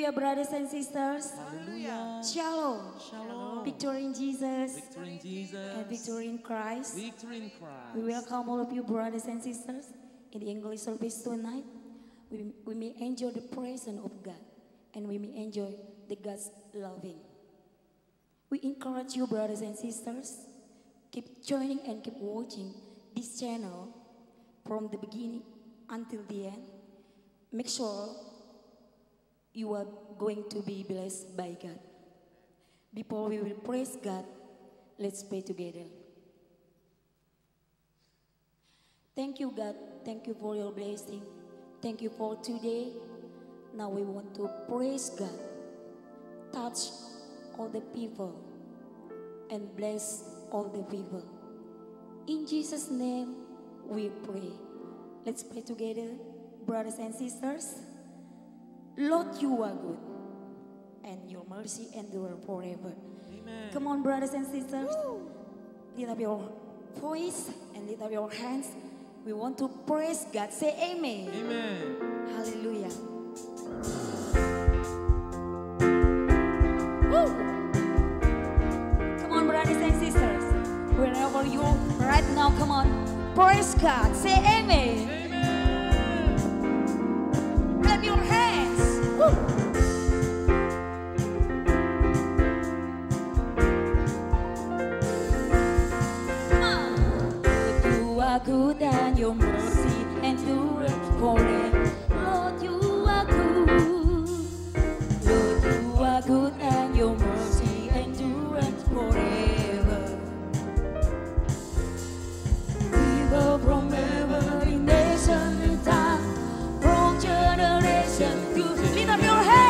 Hallelujah, brothers and sisters. Hallelujah. Shalom. Shalom. Victory in Jesus. Victory in Jesus. And victory in Christ. Victory in Christ. We welcome all of you, brothers and sisters, in the English service tonight. We may enjoy the presence of God, and we may enjoy the God's loving. We encourage you, brothers and sisters, keep joining and keep watching this channel from the beginning until the end. Make sure you are going to be blessed by God. Before we will praise God, let's pray together. Thank you, God. Thank you for your blessing. Thank you for today. Now we want to praise God. Touch all the people and bless all the people. In Jesus' name we pray. Let's pray together, brothers and sisters. Lord, you are good, and your mercy endure forever. Amen. Come on, brothers and sisters. Lift up your voice and lift up your hands. We want to praise God. Say amen. Amen. Hallelujah. Woo! Come on, brothers and sisters. Wherever you are right now, come on. Praise God. Say amen. Amen. Clap your hands. Woo! Come on. Lord, you are good and your mercy endures forever. Lord, you are good. Lord, you are good and your mercy endures forever. People from every nation and time, from generation to lift up your hands.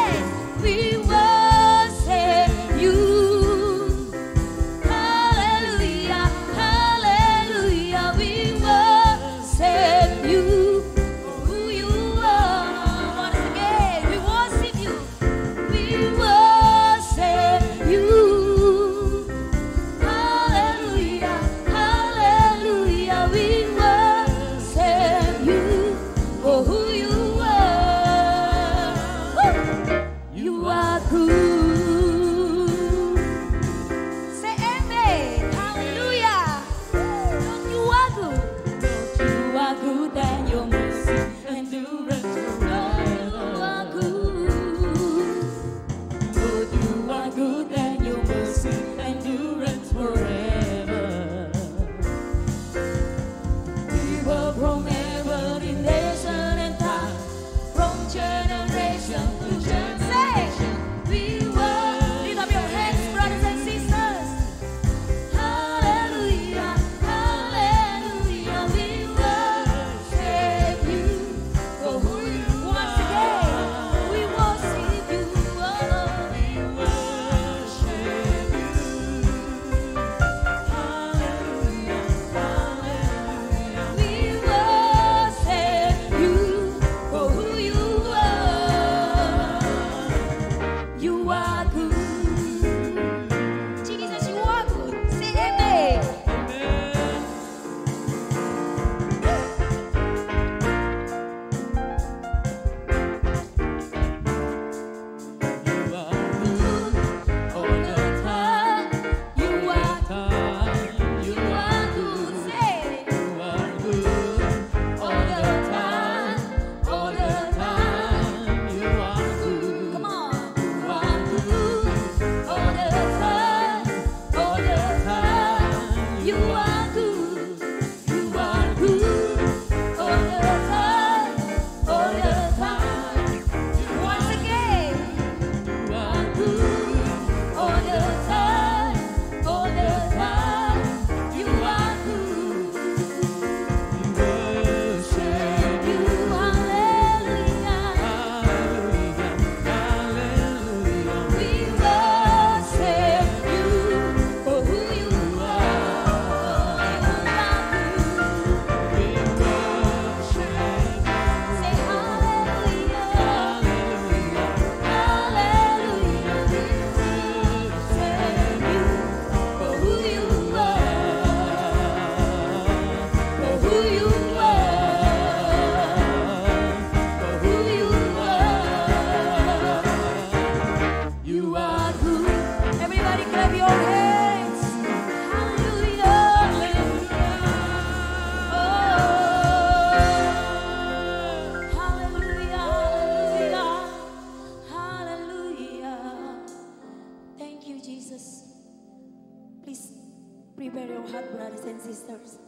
brothers and sisters,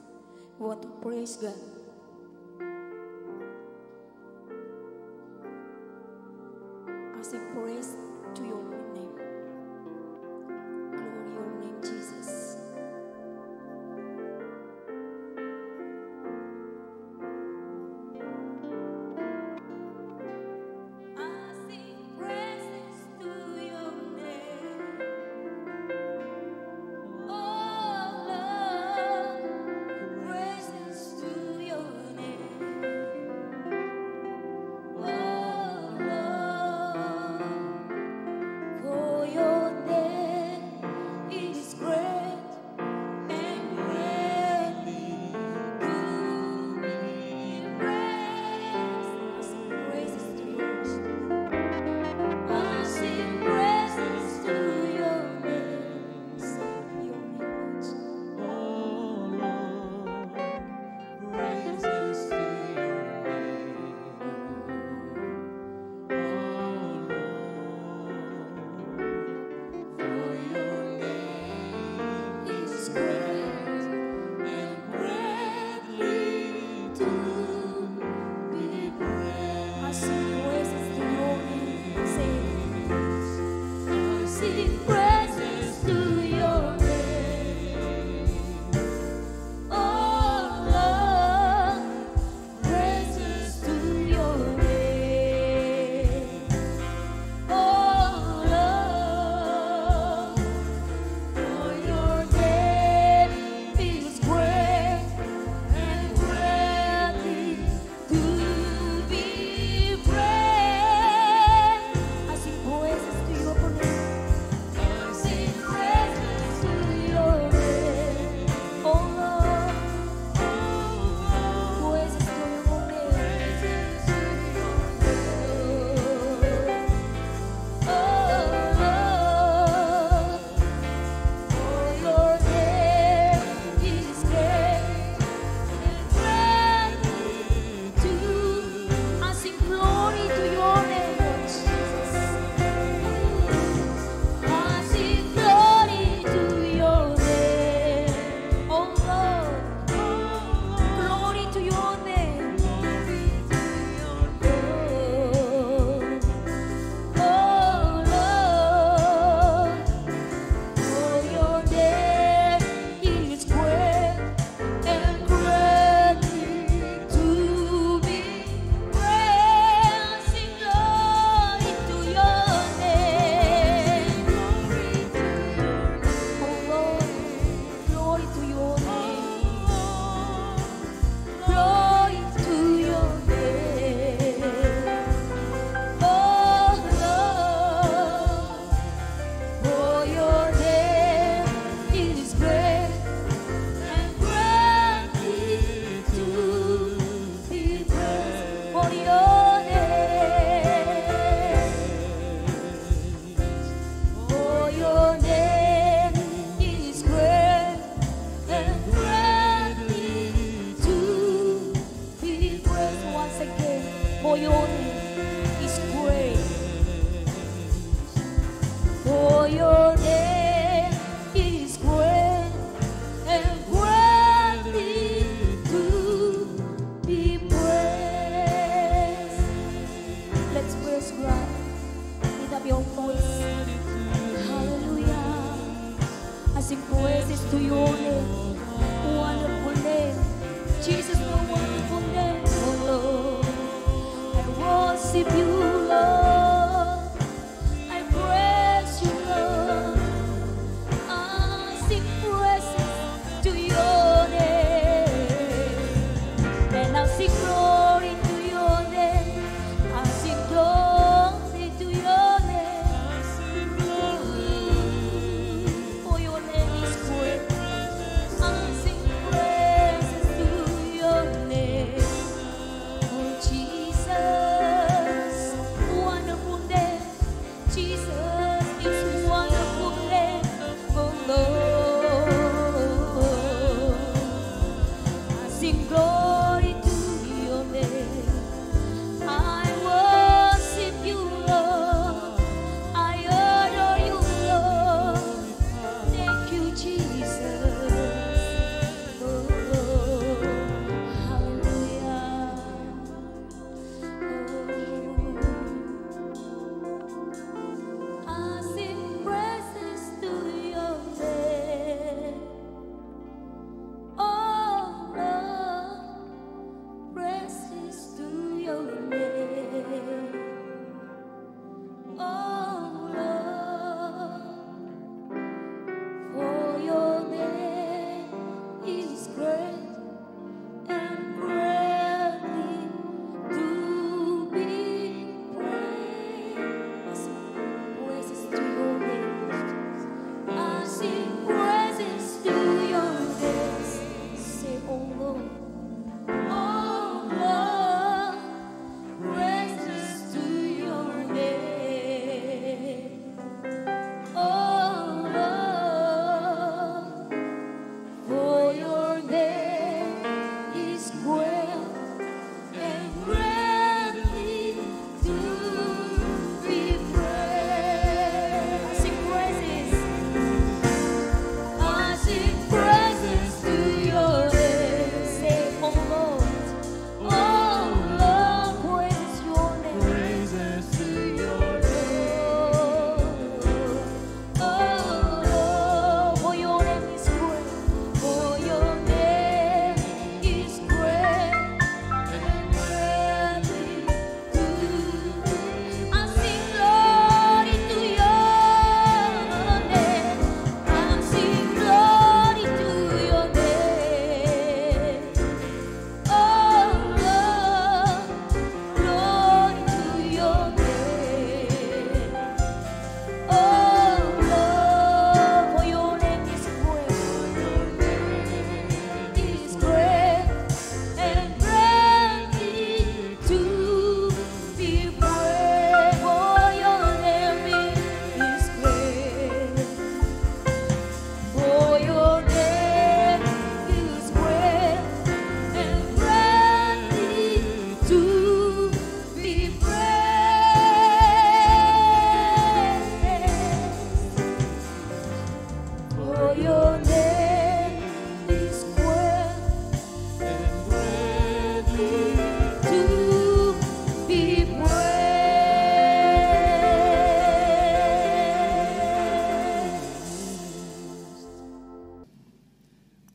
we want to praise God. I sing praise to your good name. Glory your name, Jesus. I sing praises to your name. Oh Lord, praises to your name. Oh Lord, for your name is great and greatly to be praised. I sing praises to your name. I sing praises to your name. Sing your name, Lord. Oh Lord, praises to your name. Oh Lord, for your name Is great and greatly to be praised. I sing praises to your name. Say it. I sing praises to your name. Oh Lord, praises to your name. Oh Lord, for your name is great and greatly to be praised. I sing praises to your name. I sing praises to your name. Oh Lord, praises to your name. Oh Lord, for your name is great and greatly to. I sing glory to your name, Lord Jesus. I sing glory to your name, oh Lord. Glory to your name, oh Lord. For your name is great and greatly to be praised. Sing glory to your name, oh Lord. Glory to your name, glory to your name, oh Lord. For your name is great and greatly to be praised. For your name is great and greatly to be praised. Once again, for your name is great. For your name is great and greatly to be praised. Let's praise God. Lift up your voice. Hallelujah. I sing praises to your name. Wonderful name. Jesus, the wonderful name. Oh Lord, I worship you, Lord. I praise you, Lord. I sing praises to your name, and I sing glory to your name. I sing glory to your name. For your name is great. I sing praises to your name, oh Jesus.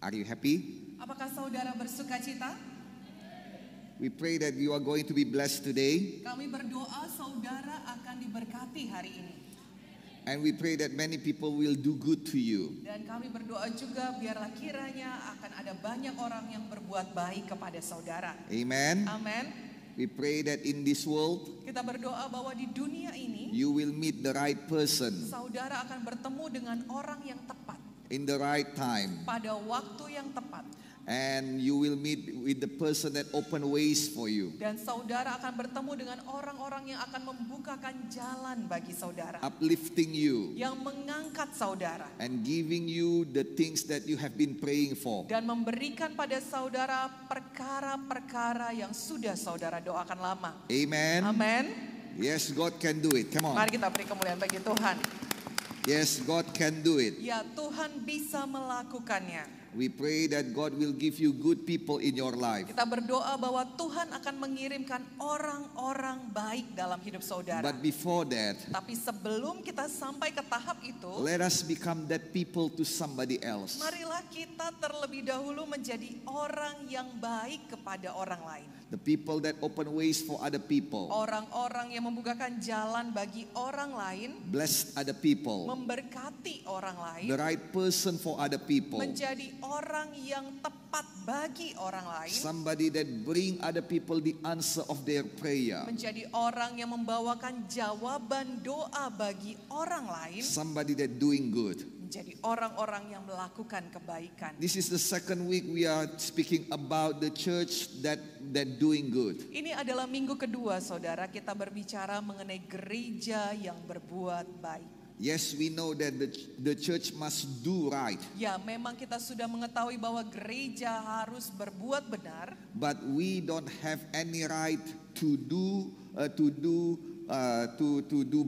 Are you happy? Apakah saudara bersuka cita? We pray that you are going to be blessed today. Kami berdoa saudara akan diberkati hari ini. And we pray that many people will do good to you. Dan kami berdoa juga biarlah kiranya akan ada banyak orang yang berbuat baik kepada saudara. Amen. Amin. We pray that in this world, Kita berdoa bahwa di dunia ini you will meet the right person saudara akan bertemu dengan orang yang tepat in the right time. pada waktu yang tepat. And you will meet with the person that open ways for you, Dan saudara akan bertemu dengan orang-orang yang akan membukakan jalan bagi saudara, uplifting you yang mengangkat saudara and giving you the things that you have been praying for. dan memberikan pada saudara perkara-perkara yang sudah saudara doakan lama. Amen. Amin. Yes, God can do it. Come on. Mari kita beri kemuliaan bagi Tuhan. Yes, God can do it. Ya, Tuhan bisa melakukannya. We pray that God will give you good people in your life. Kita berdoa bahwa Tuhan akan mengirimkan orang-orang baik dalam hidup saudara. But before that, Tapi sebelum kita sampai ke tahap itu, let us become that people to somebody else. marilah kita terlebih dahulu menjadi orang yang baik kepada orang lain. The people that open ways for other people. Orang-orang yang membukakan jalan bagi orang lain, Bless other people. memberkati orang lain, The right person for other people. menjadi orang yang tepat bagi orang lain, Somebody that bring other people the answer of their prayer. menjadi orang yang membawakan jawaban doa bagi orang lain, Somebody that doing good. menjadi orang-orang yang melakukan kebaikan. This is the second week we are speaking about the church that doing good. Ini adalah minggu kedua saudara kita berbicara mengenai gereja yang berbuat baik. Yes, we know that the church must do right, Ya, memang kita sudah mengetahui bahwa gereja harus berbuat benar, but we don't have any right to do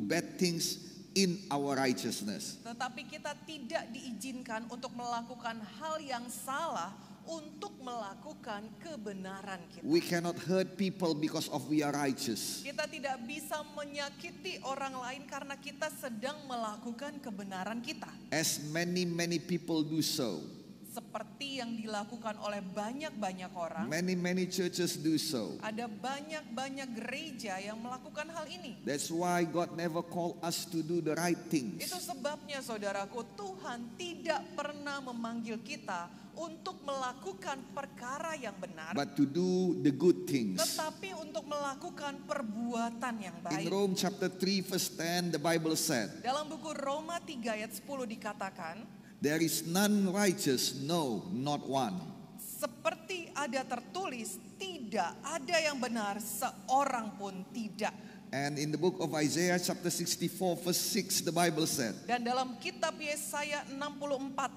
bad things in our righteousness. tetapi kita tidak diizinkan untuk melakukan hal yang salah untuk melakukan kebenaran kita. We cannot hurt people because of we are righteous. Kita tidak bisa menyakiti orang lain karena kita sedang melakukan kebenaran kita. As many people do so. Seperti yang dilakukan oleh banyak-banyak orang. Many churches do so. Ada banyak-banyak gereja yang melakukan hal ini. That's why God never called us to do the right things. Itu sebabnya saudaraku, Tuhan tidak pernah memanggil kita untuk melakukan perkara yang benar, But to do the good things. tetapi untuk melakukan perbuatan yang In baik. Rome chapter 3 verse 10 the Bible said, Dalam buku Roma 3 ayat 10 dikatakan, there is none righteous, no, not one. seperti ada tertulis, tidak ada yang benar, seorang pun tidak. And in the book of Isaiah chapter 64 verse 6 the Bible said, Dan dalam kitab Yesaya 64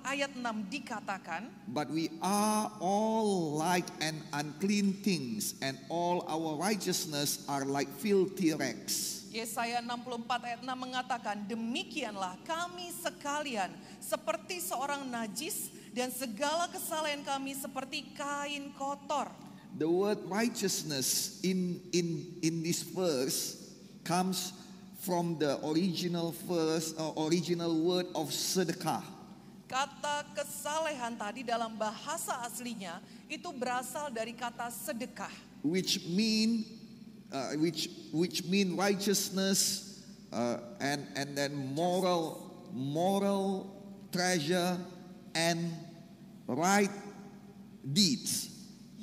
ayat 6 dikatakan, but we are all like an unclean things, and all our righteousness are like filthy rags. Yesaya 64 ayat 6 mengatakan, demikianlah kami sekalian seperti seorang najis, dan segala kesalahan kami seperti kain kotor. The word righteousness in this verse comes from the original word of sedekah. Kata kesalehan tadi dalam bahasa aslinya itu berasal dari kata sedekah, Which mean righteousness and then moral treasure and right deeds.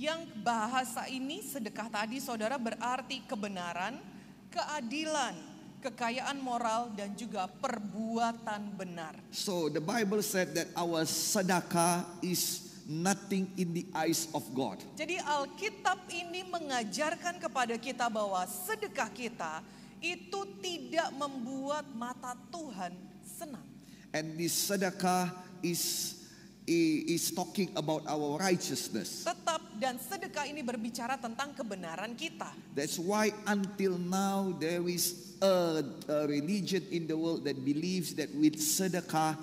Yang bahasa ini sedekah tadi saudara berarti kebenaran, keadilan, kekayaan moral, dan juga perbuatan benar. So the Bible said that our sedekah is nothing in the eyes of God. Jadi Alkitab ini mengajarkan kepada kita bahwa sedekah kita itu tidak membuat mata Tuhan senang. And this sedekah is talking about our righteousness. Dan sedekah ini berbicara tentang kebenaran kita. That's why until now there is a religion in the world that believes that with sedekah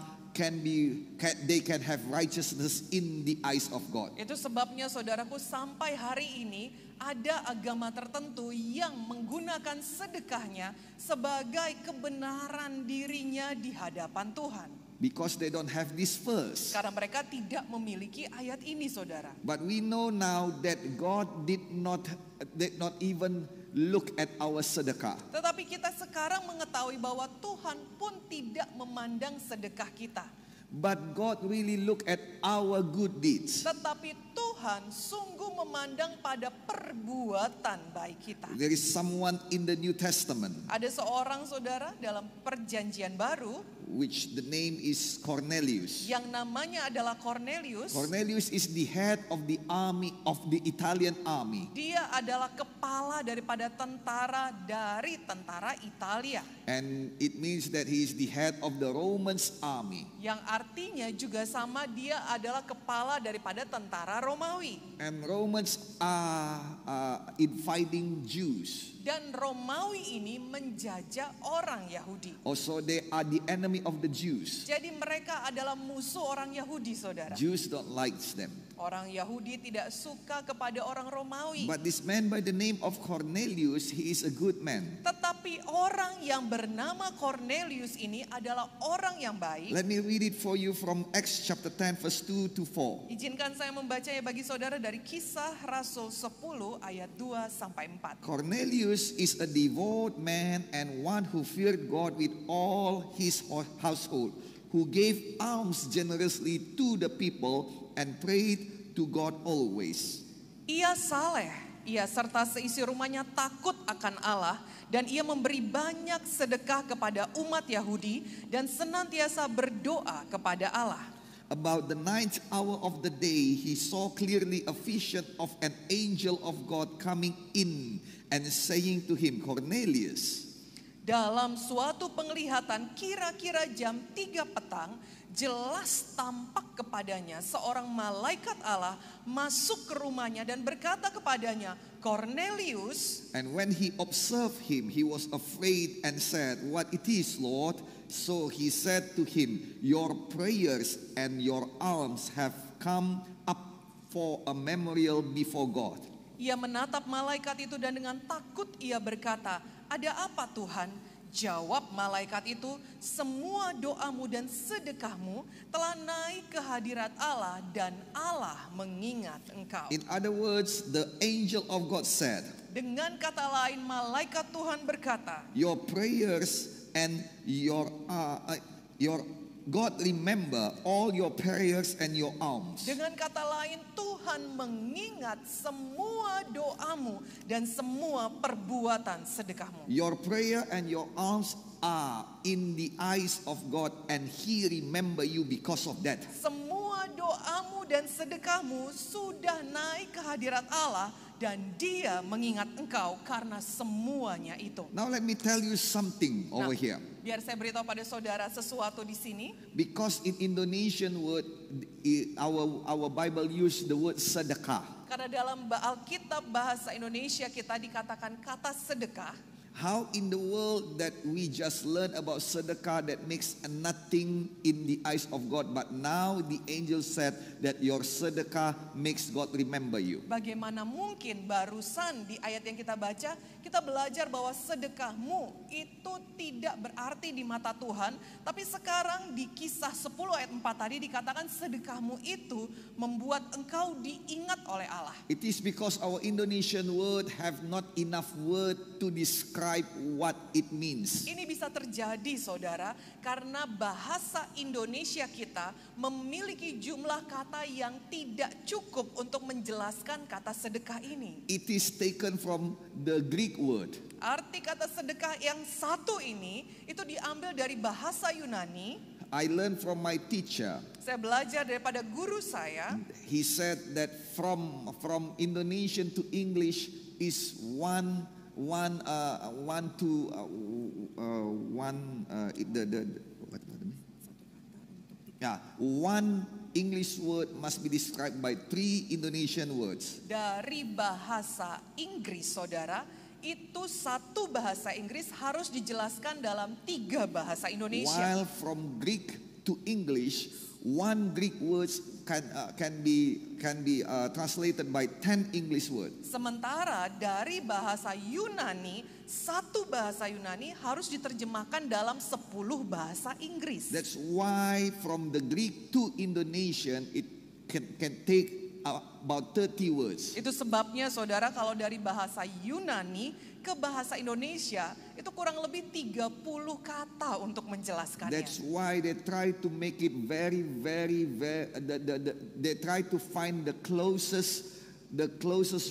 they can have righteousness in the eyes of God. Itu sebabnya saudaraku, sampai hari ini ada agama tertentu yang menggunakan sedekahnya sebagai kebenaran dirinya di hadapan Tuhan. because they don't have this verse. Karena mereka tidak memiliki ayat ini, saudara. But we know now that God did not even look at our sedekah. Tetapi kita sekarang mengetahui bahwa Tuhan pun tidak memandang sedekah kita. But God really look at our good deeds. Tetapi Tuhan sungguh memandang pada perbuatan baik kita. There is someone in the New Testament, Ada seorang saudara dalam perjanjian baru which the name is Cornelius. yang namanya adalah Cornelius. Cornelius is the head of the army of the Italian army. Dia adalah kepala daripada tentara dari tentara Italia. And it means that he is the head of the Romans army. Yang artinya juga sama, dia adalah kepala daripada tentara Romawi. And Romans are invading Jews. Dan Romawi ini menjajah orang Yahudi. Also they are the enemy of the Jews. Jadi mereka adalah musuh orang Yahudi, saudara. Jews don't like them. Orang Yahudi tidak suka kepada orang Romawi. But this man by the name of Cornelius, he is a good man. Tetapi orang yang bernama Cornelius ini adalah orang yang baik. Let me read it for you from Acts chapter 10 verse 2 to 4. Izinkan saya membacanya bagi saudara dari Kisah Rasul 10 ayat 2 sampai 4. Cornelius is a devout man and one who feared God with all his household, who gave alms generously to the people and prayed to God always. Ia saleh, ia serta seisi rumahnya takut akan Allah, dan ia memberi banyak sedekah kepada umat Yahudi dan senantiasa berdoa kepada Allah. About the 9th hour of the day, he saw clearly a vision of an angel of God coming in and saying to him, Cornelius. Dalam suatu penglihatan kira-kira jam 3 petang, jelas tampak kepadanya seorang malaikat Allah masuk ke rumahnya dan berkata kepadanya, Cornelius. And when he observed him, he was afraid and said, What it is, Lord? So he said to him, Your prayers and your alms have come up for a memorial before God. Ia menatap malaikat itu dan dengan takut ia berkata, ada apa Tuhan? Jawab malaikat itu, semua doamu dan sedekahmu telah naik ke hadirat Allah dan Allah mengingat engkau. In other words, the angel of God said, Dengan kata lain, malaikat Tuhan berkata, Your prayers and your God remember all your prayers and your alms. dengan kata lain, Tuhan mengingat semua doamu dan semua perbuatan sedekahmu. Your prayer and your alms are in the eyes of God and He remember you because of that. Semua doamu dan sedekahmu sudah naik ke hadirat Allah dan Dia mengingat engkau karena semuanya itu. Now let me tell you something over here. Biar saya beritahu pada saudara sesuatu di sini. Because in Indonesian word, our Bible use the word sedekah. Karena dalam Alkitab bahasa Indonesia kita dikatakan kata sedekah. How in the world that we just learned about sedekah that makes nothing in the eyes of God, but now the angel said that your sedekah makes God remember you. Bagaimana mungkin barusan di ayat yang kita baca, kita belajar bahwa sedekahmu itu tidak berarti di mata Tuhan, tapi sekarang di Kisah 10 ayat 4 tadi dikatakan sedekahmu itu membuat engkau diingat oleh Allah. It is because our Indonesian word have not enough word to describe what it means. Ini bisa terjadi saudara karena bahasa Indonesia kita memiliki jumlah kata yang tidak cukup untuk menjelaskan kata sedekah ini. It is taken from the Greek word. Arti kata sedekah yang satu ini itu diambil dari bahasa Yunani. I learned from my teacher. Saya belajar daripada guru saya. He said that from Indonesian to English is one English word must be described by 3 Indonesian words. Dari bahasa Inggris saudara, itu satu bahasa Inggris harus dijelaskan dalam 3 bahasa Indonesia. While from Greek to English, one Greek words can be translated by 10 English words. Sementara dari bahasa Yunani, satu bahasa Yunani harus diterjemahkan dalam 10 bahasa Inggris. That's why from the Greek to Indonesian it can take about 30 words. Itu sebabnya saudara kalau dari bahasa Yunani ke bahasa Indonesia itu kurang lebih 30 kata untuk menjelaskannya. That's why they try to make it very they try to find the closest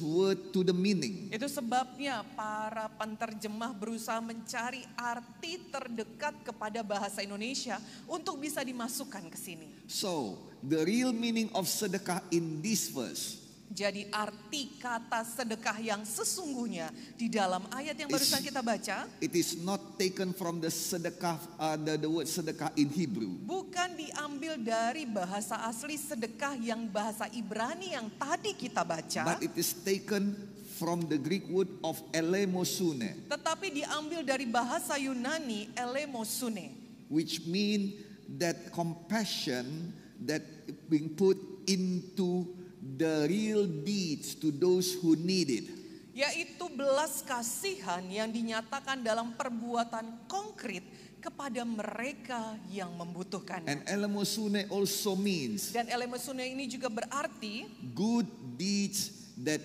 word to the meaning. Itu sebabnya para penterjemah berusaha mencari arti terdekat kepada bahasa Indonesia untuk bisa dimasukkan ke sini. So, the real meaning of sedekah in this verse Jadi arti kata sedekah yang sesungguhnya di dalam ayat yang barusan kita baca, it is not taken from the sedekah, the word sedekah in Hebrew. bukan diambil dari bahasa asli sedekah yang bahasa Ibrani yang tadi kita baca, But it is taken from the Greek word of elemosune, tetapi diambil dari bahasa Yunani elemosune, which mean that compassion that being put into the real deeds to those who need it. yaitu belas kasihan yang dinyatakan dalam perbuatan konkret kepada mereka yang membutuhkannya. And elemosune also means Dan elemosune ini juga berarti good deeds that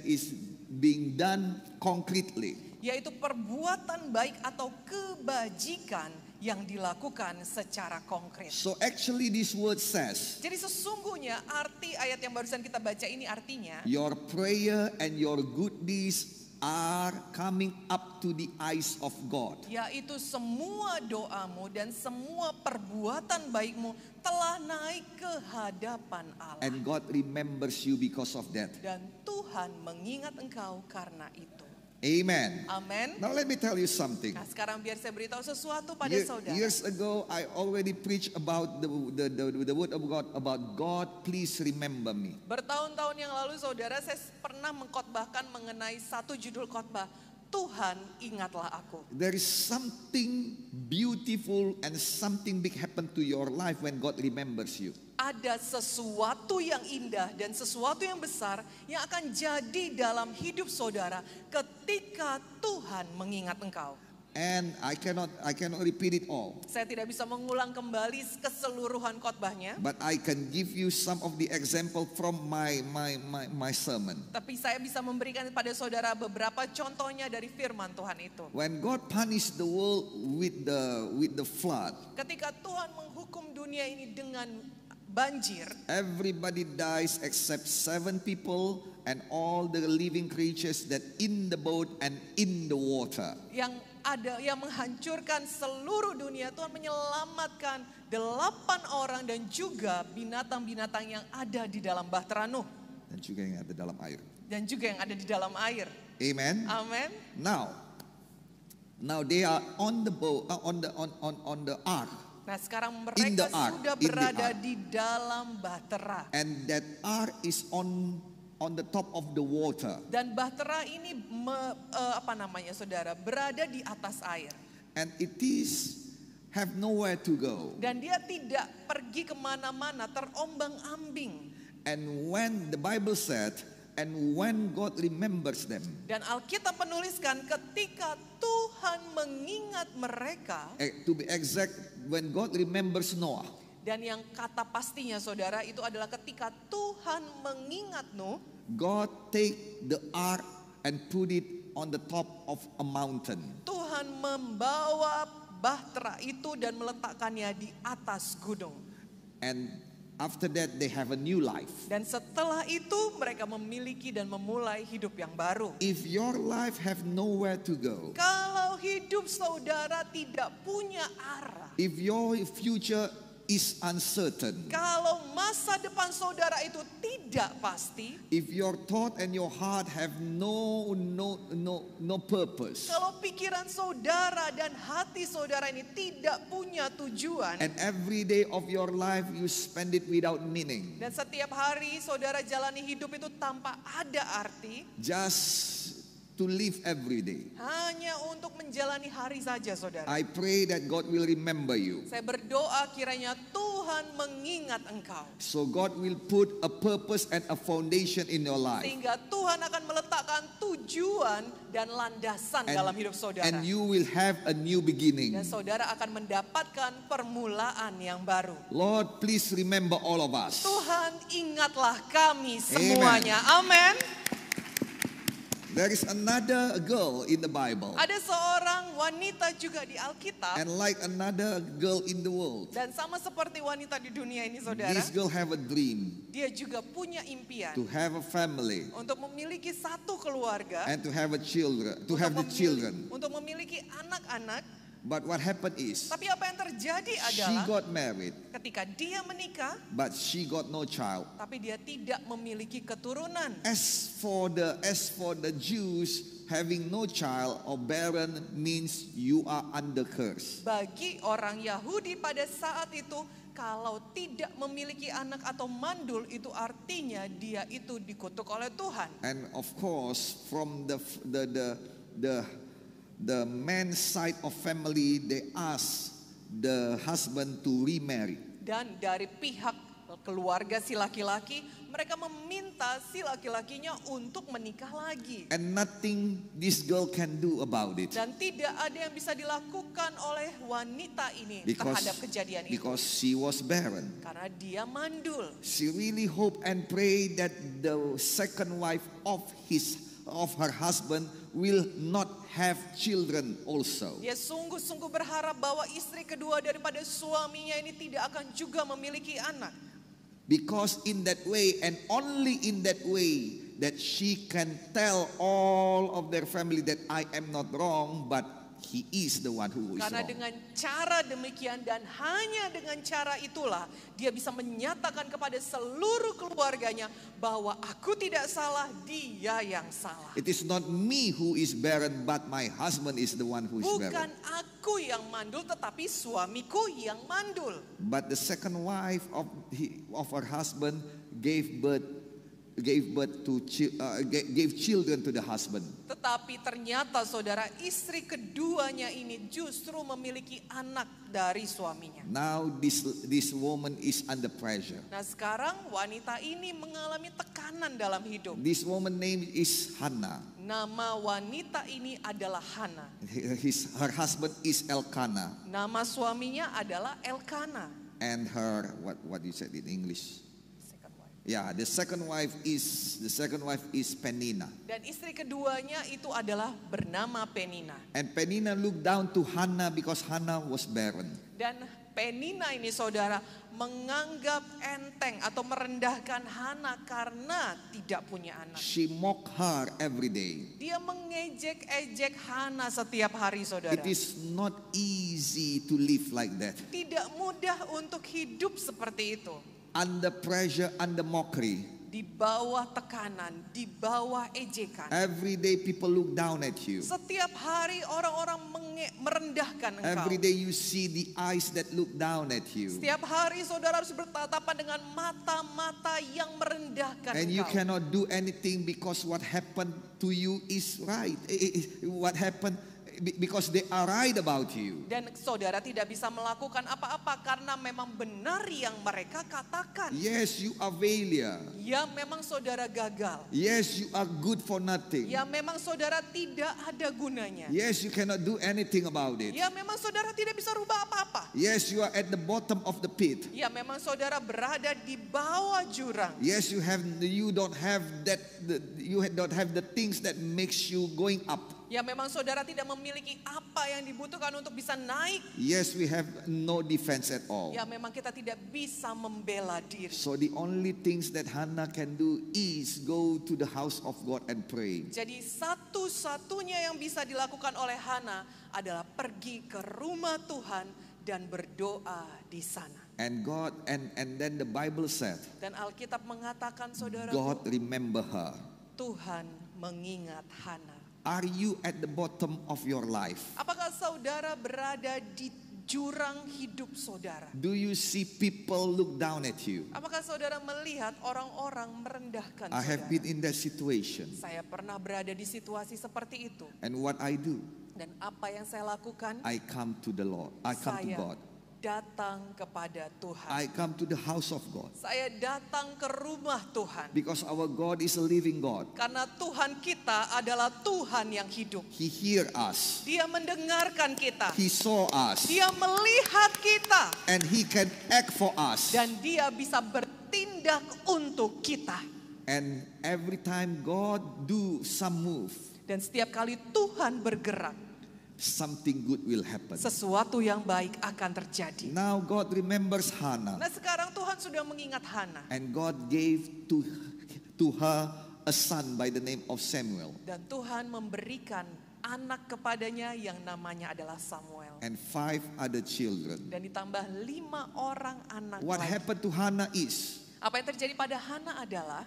is being done concretely. yaitu perbuatan baik atau kebajikan yang dilakukan secara konkret. So actually this word says Jadi sesungguhnya arti ayat yang barusan kita baca ini artinya your prayer and your good deeds are coming up to the eyes of God. yaitu semua doamu dan semua perbuatan baikmu telah naik ke hadapan Allah. And God remembers you because of that. Dan Tuhan mengingat engkau karena itu. Amen. Amin. Now let me tell you something. Nah sekarang biar saya beritahu sesuatu pada saudara. Years ago, I already preached about the word of God, about God, please remember me. Bertahun-tahun yang lalu saudara saya pernah mengkhotbahkan mengenai satu judul khotbah, Tuhan ingatlah aku. There is something beautiful and something big happen to your life when God remembers you. Ada sesuatu yang indah dan sesuatu yang besar yang akan jadi dalam hidup saudara ketika Tuhan mengingat engkau. And I cannot repeat it all, Saya tidak bisa mengulang kembali keseluruhan khotbahnya, but I can give you some of the example from my sermon. tapi saya bisa memberikan pada saudara beberapa contohnya dari firman Tuhan itu. When God punished the world with the flood, Ketika Tuhan menghukum dunia ini dengan banjir, everybody dies except 7 people and all the living creatures that in the boat and in the water. yang menghancurkan seluruh dunia, Tuhan menyelamatkan 8 orang dan juga binatang-binatang yang ada di dalam bahtera Nuh Dan juga yang ada dalam air. dan juga yang ada di dalam air. Amen. Amin. Now they are on the boat, on the ark, Nah sekarang In the mereka ark, sudah in the berada ark. di dalam bahtera. and that ark is on the top of the water, Dan bahtera ini saudara, berada di atas air. and it is have nowhere to go. Dan dia tidak pergi kemana-mana, terombang-ambing. And when the Bible said, and when God remembers them, Dan Alkitab menuliskan ketika Tuhan mengingat mereka. to be exact, when God remembers Noah, Dan yang kata pastinya saudara itu adalah ketika Tuhan mengingat Nuh. God take the ark and put it on the top of a mountain. Tuhan membawa bahtera itu dan meletakkannya di atas gunung. And after that they have a new life. Dan setelah itu mereka memiliki dan memulai hidup yang baru. If your life have nowhere to go, Kalau hidup saudara tidak punya arah, if your future is uncertain, kalau masa depan saudara itu tidak pasti, if your thought and your heart have no purpose, kalau pikiran saudara dan hati saudara ini tidak punya tujuan, and every day of your life you spend it without meaning, dan setiap hari saudara jalani hidup itu tanpa ada arti, just to live every day. Hanya untuk menjalani hari saja, saudara. I pray that God will remember you. Saya berdoa kiranya Tuhan mengingat engkau. So God will put a purpose and a foundation in your life. Sehingga Tuhan akan meletakkan tujuan dan landasan dalam hidup saudara. And you will have a new beginning. Dan saudara akan mendapatkan permulaan yang baru. Lord, please remember all of us. Tuhan, ingatlah kami semuanya. Amin. There is another girl in the Bible. Ada seorang wanita juga di Alkitab. And like another girl in the world, Dan sama seperti wanita di dunia ini, saudara. this girl have a dream Dia juga punya impian to have a family untuk memiliki satu keluarga. and to have a children, to untuk have the memiliki- children. Untuk memiliki anak-anak. But what happened is Tapi apa yang terjadi she adalah got married, ketika dia menikah, but she got no child. tapi dia tidak memiliki keturunan. As for the Jews, having no child or barren means you are under curse. Bagi orang Yahudi pada saat itu, kalau tidak memiliki anak atau mandul, itu artinya dia itu dikutuk oleh Tuhan. And of course, from the man's side of family, they ask the husband to remarry. Dan dari pihak keluarga si laki-laki, mereka meminta si laki-lakinya untuk menikah lagi. And nothing this girl can do about it. Dan tidak ada yang bisa dilakukan oleh wanita ini Because, terhadap kejadian itu. because she was barren. Karena dia mandul. She really hope and pray that the second wife of her husband will not have children also. Dia sungguh-sungguh berharap bahwa istri kedua daripada suaminya ini tidak akan juga memiliki anak. Because in that way and only in that way that she can tell all of their family that I am not wrong, but he is the one who is Karena wrong. dengan cara demikian dan hanya dengan cara itulah dia bisa menyatakan kepada seluruh keluarganya bahwa aku tidak salah, dia yang salah. It is not me who is barren, but my husband is the one who is Bukan barren. aku yang mandul tetapi suamiku yang mandul. But the second wife of her husband gave children to the husband. Tetapi ternyata saudara, istri keduanya ini justru memiliki anak dari suaminya. Now this woman is under pressure. Nah sekarang wanita ini mengalami tekanan dalam hidup. This woman name is Hannah. Nama wanita ini adalah Hana. Her husband is Elkanah, Nama suaminya adalah Elkana. and her what you said in English? Second wife. Yeah, the second wife is Penina. Dan istri keduanya itu adalah bernama Penina. And Penina looked down to Hannah because Hannah was barren. Dan Penina ini saudara menganggap enteng atau merendahkan Hana karena tidak punya anak. She mocked her every day. Dia mengejek-ejek Hana setiap hari saudara. It is not easy to live like that. Tidak mudah untuk hidup seperti itu. Under pressure, under mockery. Di bawah tekanan, di bawah ejekan. Every day people look down at you. Setiap hari orang-orang merendahkan engkau. Every day you see the eyes that look down at you. Setiap hari saudara harus bertatapan dengan mata-mata yang merendahkan And you engkau. cannot do anything because what happened to you is right. What happened because they are right about you. Dan saudara tidak bisa melakukan apa-apa karena memang benar yang mereka katakan. Yes, you are failure. Ya memang saudara gagal. Yes, you are good for nothing. Ya memang saudara tidak ada gunanya. Yes, you cannot do anything about it. Ya memang saudara tidak bisa rubah apa-apa. Yes, you are at the bottom of the pit. Ya memang saudara berada di bawah jurang. Yes, you don't have the things that makes you going up. Ya memang saudara tidak memiliki apa yang dibutuhkan untuk bisa naik. Yes, we have no defense at all. Ya memang kita tidak bisa membela diri. So the only things that Hannah can do is go to the house of God and pray. Jadi satu-satunya yang bisa dilakukan oleh Hana adalah pergi ke rumah Tuhan dan berdoa di sana. And God and then the Bible said, Dan Alkitab mengatakan saudara, God remember her. Tuhan mengingat Hana. Are you at the bottom of your life? Apakah saudara berada di jurang hidup saudara? Do you see people look down at you? Apakah saudara melihat orang-orang merendahkan I have saudara? been in that situation. Saya pernah berada di situasi seperti itu. And what I do, Dan apa yang saya lakukan? I come to the Lord. I come to Saya God. datang kepada Tuhan. I come to the house of God. Saya datang ke rumah Tuhan. Because our God is a living God. Karena Tuhan kita adalah Tuhan yang hidup. He hears us. Dia mendengarkan kita. He saw us. Dia melihat kita. And He can act for us. Dan dia bisa bertindak untuk kita. And every time God do some move, Dan setiap kali Tuhan bergerak, something good will happen. sesuatu yang baik akan terjadi. Now God remembers Hannah. Nah sekarang Tuhan sudah mengingat Hana. And God gave to her a son by the name of Samuel. Dan Tuhan memberikan anak kepadanya yang namanya adalah Samuel. And 5 other children. Dan ditambah 5 orang anak What lagi. happened to Hannah is, Apa yang terjadi pada Hana adalah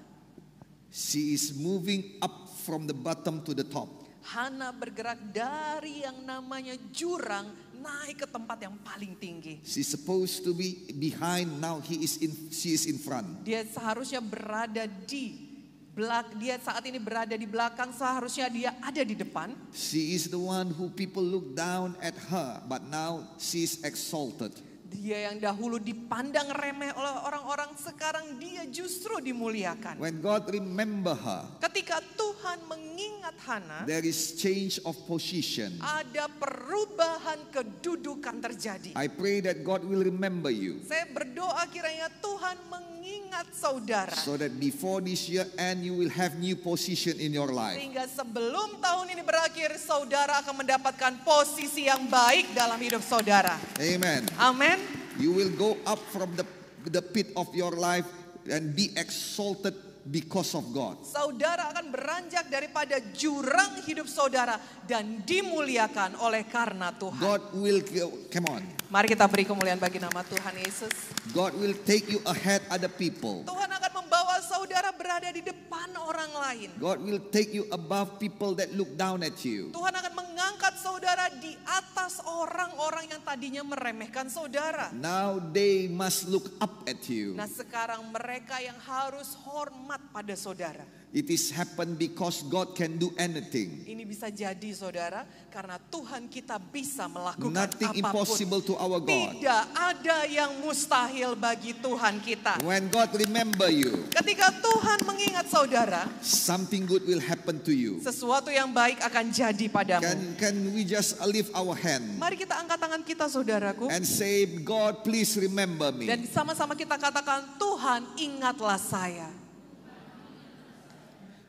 she is moving up from the bottom to the top. Hana bergerak dari yang namanya jurang naik ke tempat yang paling tinggi. She's supposed to be behind, now she is in front. Dia seharusnya berada di dia saat ini berada di belakang, seharusnya dia ada di depan. She is the one who people look down at her, but now she is exalted. Dia yang dahulu dipandang remeh oleh orang-orang, sekarang dia justru dimuliakan. When God remember her, Ketika Tuhan mengingat Hana, there is change of position. ada perubahan kedudukan terjadi. I pray that God will remember you, Saya berdoa kiranya Tuhan mengingat saudara. so that before this year end you will have new position in your life. Sehingga sebelum tahun ini berakhir, saudara akan mendapatkan posisi yang baik dalam hidup saudara. Amen. Amin. You will go up from the pit of your life and be exalted because of God. Saudara akan beranjak daripada jurang hidup saudara dan dimuliakan oleh karena Tuhan. God will, come on. Mari kita beri kemuliaan bagi nama Tuhan Yesus. God will take you ahead other people. Tuhan akan membawa saudara berada di depan orang lain. God will take you above people that look down at you. Tuhan akan mengangkat saudara di atas orang-orang yang tadinya meremehkan saudara. Now they must look up at you. Nah sekarang mereka yang harus hormat pada saudara. It is happened because God can do anything. Ini bisa jadi saudara karena Tuhan kita bisa melakukan Nothing apapun. impossible to our God. Tidak ada yang mustahil bagi Tuhan kita. When God remember you, Ketika Tuhan mengingat saudara, something good will happen to you. sesuatu yang baik akan jadi padamu. Can we just lift our hand Mari kita angkat tangan kita saudaraku. and say, God, please remember me. Dan sama-sama kita katakan, Tuhan ingatlah saya.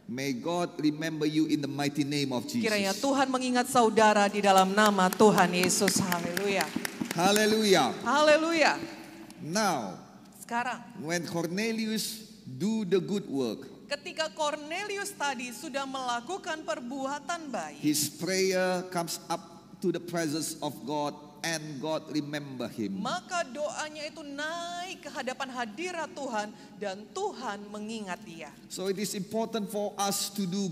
May God remember you in the mighty name of Kiranya Jesus. Tuhan mengingat saudara di dalam nama Tuhan Yesus. Haleluya. Hallelujah. Haleluya. Now, Sekarang, when Cornelius do the good work, ketika Cornelius tadi sudah melakukan perbuatan baik, his prayer comes up to the presence of God and God remember him. maka doanya itu naik ke hadapan hadirat Tuhan dan Tuhan mengingat dia. So it is important for us to do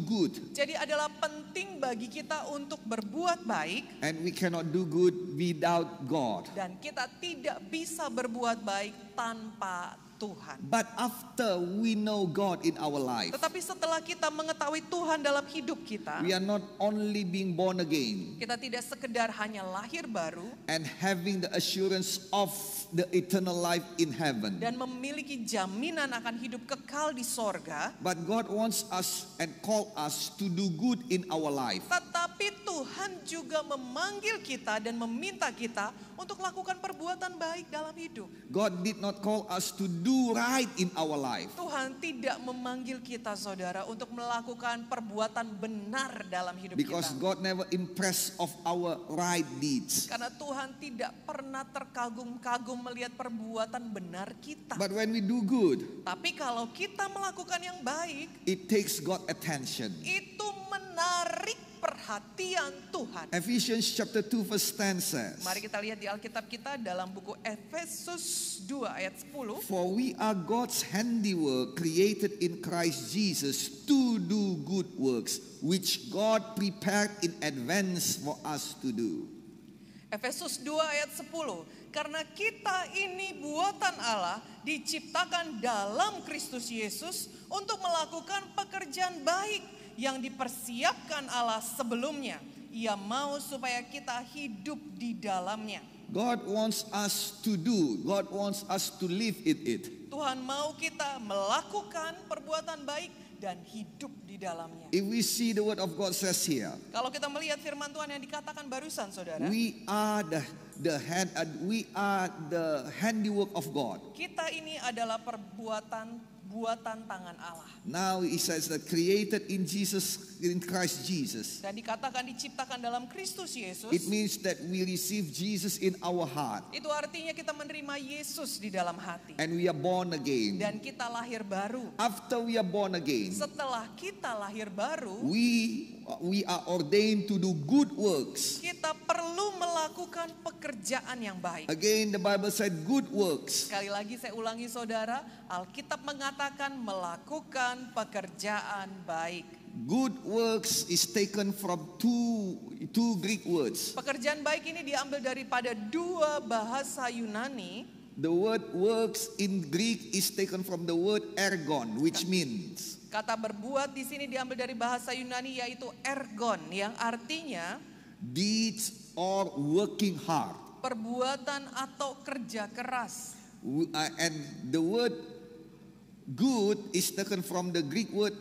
good, Jadi adalah penting bagi kita untuk berbuat baik and we cannot do good without God. dan kita tidak bisa berbuat baik tanpa Tuhan. But after we know God in our life, Tetapi setelah kita mengetahui Tuhan dalam hidup kita, we are not only being born again kita tidak sekedar hanya lahir baru and having the assurance of the eternal life in heaven, dan memiliki jaminan akan hidup kekal di sorga, but God wants us and call us to do good in our life. tetapi Tuhan juga memanggil kita dan meminta kita untuk lakukan perbuatan baik dalam hidup. God did not call us to do right in our life. Tuhan tidak memanggil kita saudara untuk melakukan perbuatan benar dalam hidup Because kita. God never impressed of our right deeds. Karena Tuhan tidak pernah terkagum-kagum melihat perbuatan benar kita. But when we do good, Tapi kalau kita melakukan yang baik, it takes God attention. itu menarik perhatian Tuhan. Ephesians chapter 2 verse 10 says, Mari kita lihat di Alkitab kita dalam buku Efesus 2 ayat 10. For we are God's handiwork created in Christ Jesus to do good works, which God prepared in advance for us to do. Efesus 2 ayat 10. Karena kita ini buatan Allah, diciptakan dalam Kristus Yesus untuk melakukan pekerjaan baik yang dipersiapkan Allah sebelumnya. Ia mau supaya kita hidup di dalamnya. God wants us to do, God wants us to live it. Tuhan mau kita melakukan perbuatan baik dan hidup di dalamnya. If we see the word of God says here, Kalau kita melihat firman Tuhan yang dikatakan barusan, saudara, we are the handiwork of God. kita ini adalah buatan tangan Allah. Now it says that created in Christ Jesus. Dan dikatakan diciptakan dalam Kristus Yesus. It means that we receive Jesus in our heart Itu artinya kita menerima Yesus di dalam hati. and we are born again. Dan kita lahir baru. After we are born again, Setelah kita lahir baru, we are ordained to do good works. kita perlu melakukan pekerjaan yang baik. Again, the Bible said good works. Sekali lagi saya ulangi saudara, Alkitab mengatakan melakukan pekerjaan baik. Good works is taken from two Greek words. Pekerjaan baik ini diambil daripada dua bahasa Yunani. The word works in Greek is taken from the word ergon, which means Kata berbuat di sini diambil dari bahasa Yunani yaitu ergon, yang artinya deeds or working hard. perbuatan atau kerja keras. And the word good is taken from the Greek word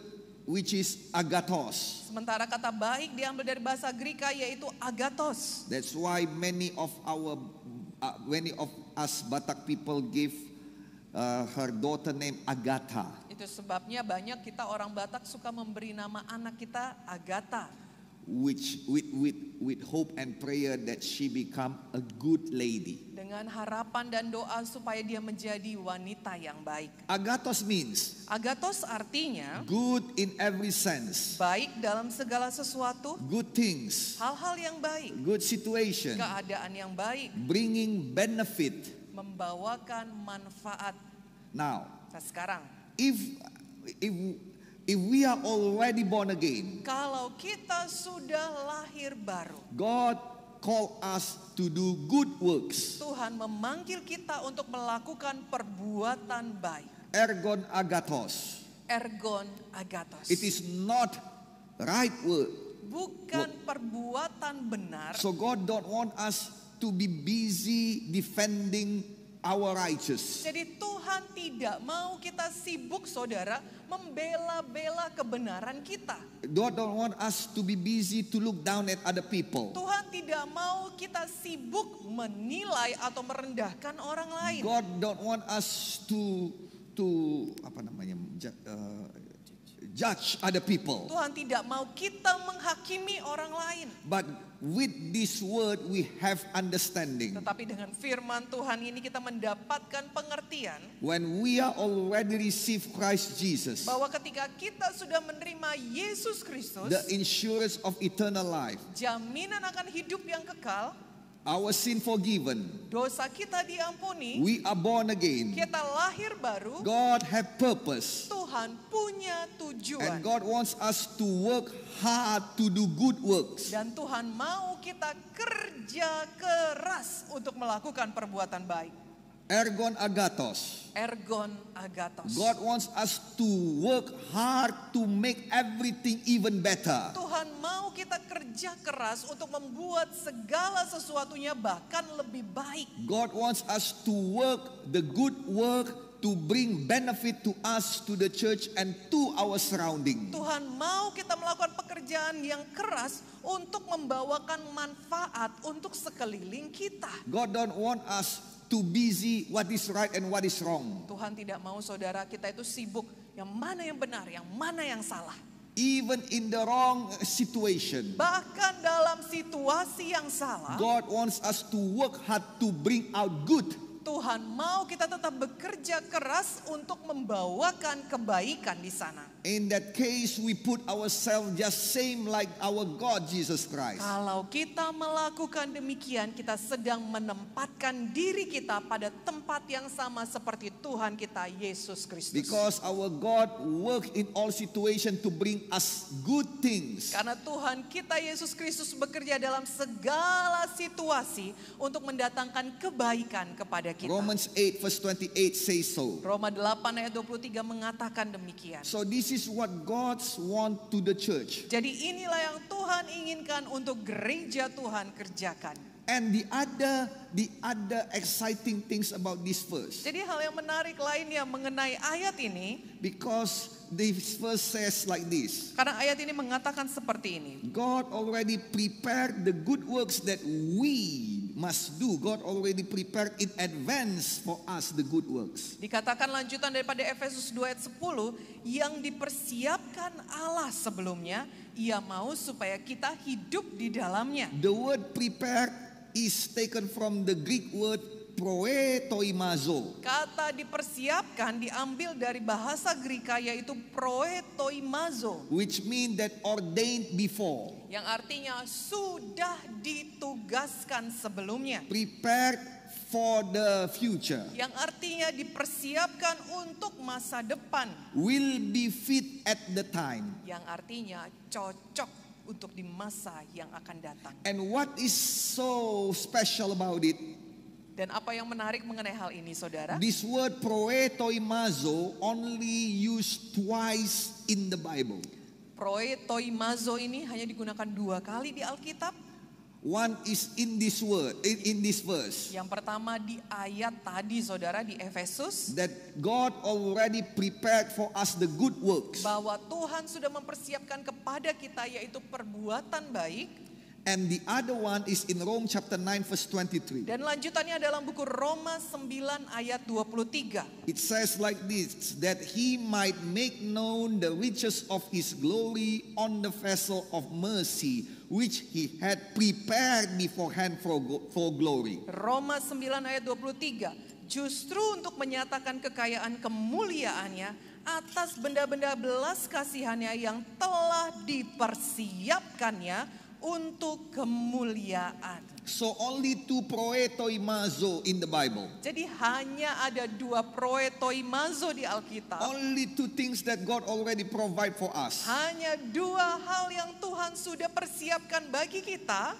which is agathos. Sementara kata baik diambil dari bahasa Greka yaitu agathos. That's why many of us Batak people give her daughter name Agatha. Itu sebabnya banyak kita orang Batak suka memberi nama anak kita Agatha. Which with hope and prayer that she become a good lady. Dengan harapan dan doa supaya dia menjadi wanita yang baik. Agathos means Agathos artinya good in every sense. baik dalam segala sesuatu, Good things, hal-hal yang baik, good situation, keadaan yang baik, bringing benefit. membawakan manfaat. Now, Nah sekarang, if we are already born again, kalau kita sudah lahir baru, God call us to do good works. Tuhan memanggil kita untuk melakukan perbuatan baik. Ergon agathos. Ergon agathos. It is not right word. Bukan perbuatan benar. So God don't want us to be busy defending our righteous. Jadi Tuhan tidak mau kita sibuk saudara membela-bela kebenaran kita. God don't want us to be busy to look down at other people. Tuhan tidak mau kita sibuk menilai atau merendahkan orang lain. God don't want us to judge other people. Tuhan tidak mau kita menghakimi orang lain. But with this word we have understanding. Tetapi dengan firman Tuhan ini kita mendapatkan pengertian When we are already received Christ Jesus, bahwa ketika kita sudah menerima Yesus Kristus, the insurance of eternal life, jaminan akan hidup yang kekal, our sin forgiven, dosa kita diampuni, we are born again. kita lahir baru, God have purpose. Tuhan punya tujuan. And God wants us to work hard to do good works. Dan Tuhan mau kita kerja keras untuk melakukan perbuatan baik. Ergon agathos. Ergon agathos. God wants us to work hard to make everything even better. Tuhan mau kita kerja keras untuk membuat segala sesuatunya bahkan lebih baik. God wants us to work the good work to bring benefit to us, to the church and to our surrounding. Tuhan mau kita melakukan pekerjaan yang keras untuk membawakan manfaat untuk sekeliling kita. God don't want us to busy what is right and what is wrong. Tuhan tidak mau saudara kita itu sibuk yang mana yang benar, yang mana yang salah. Even in the wrong situation, Bahkan dalam situasi yang salah, God wants us to work hard to bring out good. Tuhan mau kita tetap bekerja keras untuk membawakan kebaikan di sana. In that case, we put ourselves just same like our God Jesus Christ. Kalau kita melakukan demikian, kita sedang menempatkan diri kita pada tempat yang sama seperti Tuhan kita Yesus Kristus. Because our God works in all situations to bring us good things. Karena Tuhan kita Yesus Kristus bekerja dalam segala situasi untuk mendatangkan kebaikan kepada kita. Romans 8 verse 28 says so. Roma 8 ayat 23 mengatakan demikian. So this is what God wants to the church. Jadi inilah yang Tuhan inginkan untuk gereja Tuhan kerjakan. And the other exciting things about this verse, Jadi hal yang menarik lainnya mengenai ayat ini, because this verse says like this: karena ayat ini mengatakan seperti ini. God already prepared the good works that we must do. God already prepared in advance for us the good works. Dikatakan lanjutan daripada Efesus 2 ayat 10, yang dipersiapkan Allah sebelumnya, Ia mau supaya kita hidup di dalamnya. The word prepared is taken from the Greek word proetoimazo, Kata dipersiapkan diambil dari bahasa Greka yaitu proetoimazo, which means that ordained before, yang artinya sudah ditugaskan sebelumnya. prepared for the future, Yang artinya dipersiapkan untuk masa depan. will be fit at the time. Yang artinya cocok untuk di masa yang akan datang. And what is so special about it? Dan apa yang menarik mengenai hal ini, saudara? This word proetoimazo only used twice in the Bible. Proetoimazo ini hanya digunakan 2 kali di Alkitab. One is in this word, in this verse, Yang pertama di ayat tadi, saudara, di Efesus, that God already prepared for us the good works. bahwa Tuhan sudah mempersiapkan kepada kita yaitu perbuatan baik. And the other one is in Rome chapter 9 verse 23. Dan lanjutannya dalam buku Roma 9 ayat 23. It says like this, that he might make known the riches of his glory on the vessel of mercy, which he had prepared beforehand for glory. Roma 9 ayat 23. Justru untuk menyatakan kekayaan kemuliaannya atas benda-benda belas kasihannya yang telah dipersiapkannya untuk kemuliaan. So only 2 proetoimazo in the Bible. Jadi hanya ada 2 proetoimazo di Alkitab. Only 2 things that God already provide for us. Hanya 2 hal yang Tuhan sudah persiapkan bagi kita,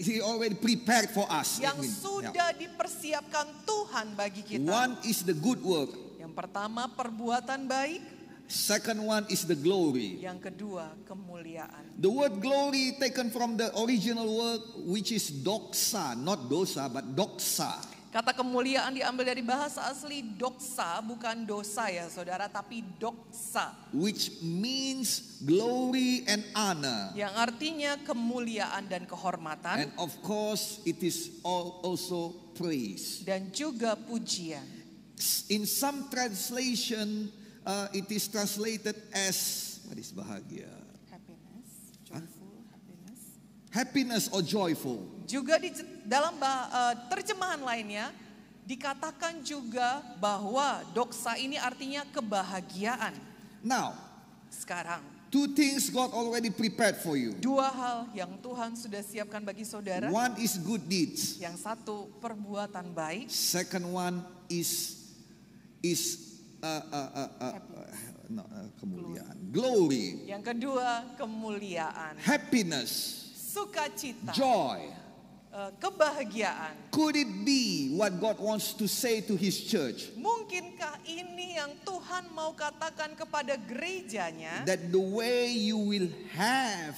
He already prepared for us. yang It means, sudah dipersiapkan Tuhan bagi kita. One is the good work. Yang pertama perbuatan baik, Second one is the glory. yang kedua kemuliaan. The word glory taken from the original word, which is doxa, not dosa, but doxa. Kata kemuliaan diambil dari bahasa asli doxa, bukan dosa ya saudara, tapi doxa, Which means glory and honor. yang artinya kemuliaan dan kehormatan, And of course, it is also praise. dan juga pujian. In some translation, it is translated as, what is bahagia? Happiness, joyful, happiness. Happiness or joyful. Juga di dalam terjemahan lainnya dikatakan juga bahwa doxa ini artinya kebahagiaan. Now, Sekarang 2 things God already prepared for you. 2 hal yang Tuhan sudah siapkan bagi saudara. One is good deeds. Yang satu perbuatan baik, Second one is kemuliaan, glory, yang kedua kemuliaan, happiness, sukacita, joy. kebahagiaan. Could it be what God wants to say to His church? Mungkinkah ini yang Tuhan mau katakan kepada gerejanya? That the way you will have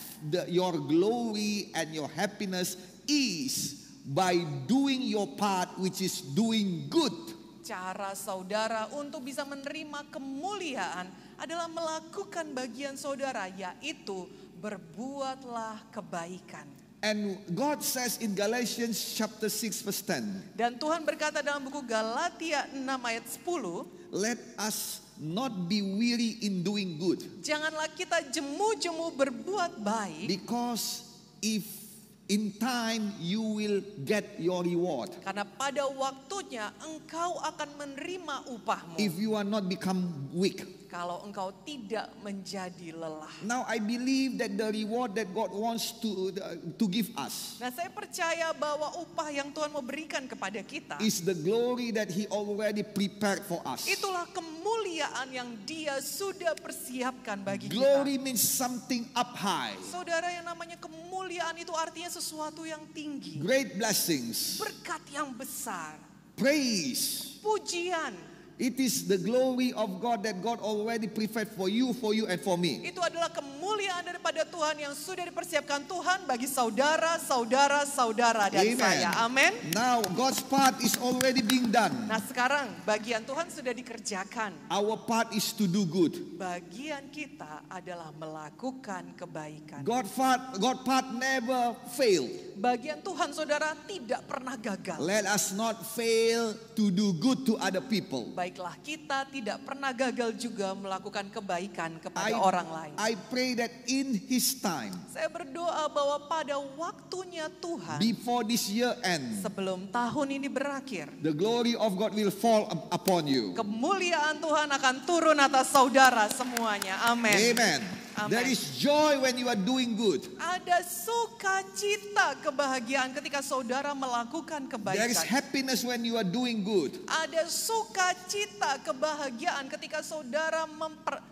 your glory and your happiness is by doing your part, which is doing good. Cara saudara untuk bisa menerima kemuliaan adalah melakukan bagian saudara, yaitu berbuatlah kebaikan. And God says in Galatians chapter 6 verse 10, Dan Tuhan berkata dalam buku Galatia 6 ayat 10, let us not be weary in doing good. janganlah kita jemu-jemu berbuat baik, Because if in time you will get your reward. karena pada waktunya engkau akan menerima upahmu. If you are not become weak. kalau engkau tidak menjadi lelah. Now I believe that the reward that God wants to give us Nah, saya percaya bahwa upah yang Tuhan mau berikan kepada kita, is the glory that He already prepared for us. itulah kemuliaan yang Dia sudah persiapkan bagi kita. Glory means something up high, Saudara, yang namanya kemuliaan itu artinya sesuatu yang tinggi, great blessings, berkat yang besar, praise. pujian. It is the glory of God that God already prepared for you, and for me. Itu adalah kemuliaan daripada Tuhan yang sudah dipersiapkan Tuhan bagi saudara, saudara dan saya. Amin. Now God's part is already being done. Nah, sekarang bagian Tuhan sudah dikerjakan. Our part is to do good. Bagian kita adalah melakukan kebaikan. God part never fail. Bagian Tuhan, saudara, tidak pernah gagal. Let us not fail to do good to other people. Baiklah, kita tidak pernah gagal juga melakukan kebaikan kepada orang lain. I pray that in His time, Saya berdoa bahwa pada waktunya Tuhan, before this year ends, sebelum tahun ini berakhir, the glory of God will fall upon you. kemuliaan Tuhan akan turun atas saudara semuanya. Amin. Amen. Amen. There is joy when you are doing good. Ada sukacita, kebahagiaan ketika saudara melakukan There is kebaikan. happiness when you are doing good. Ada sukacita, kebahagiaan ketika saudara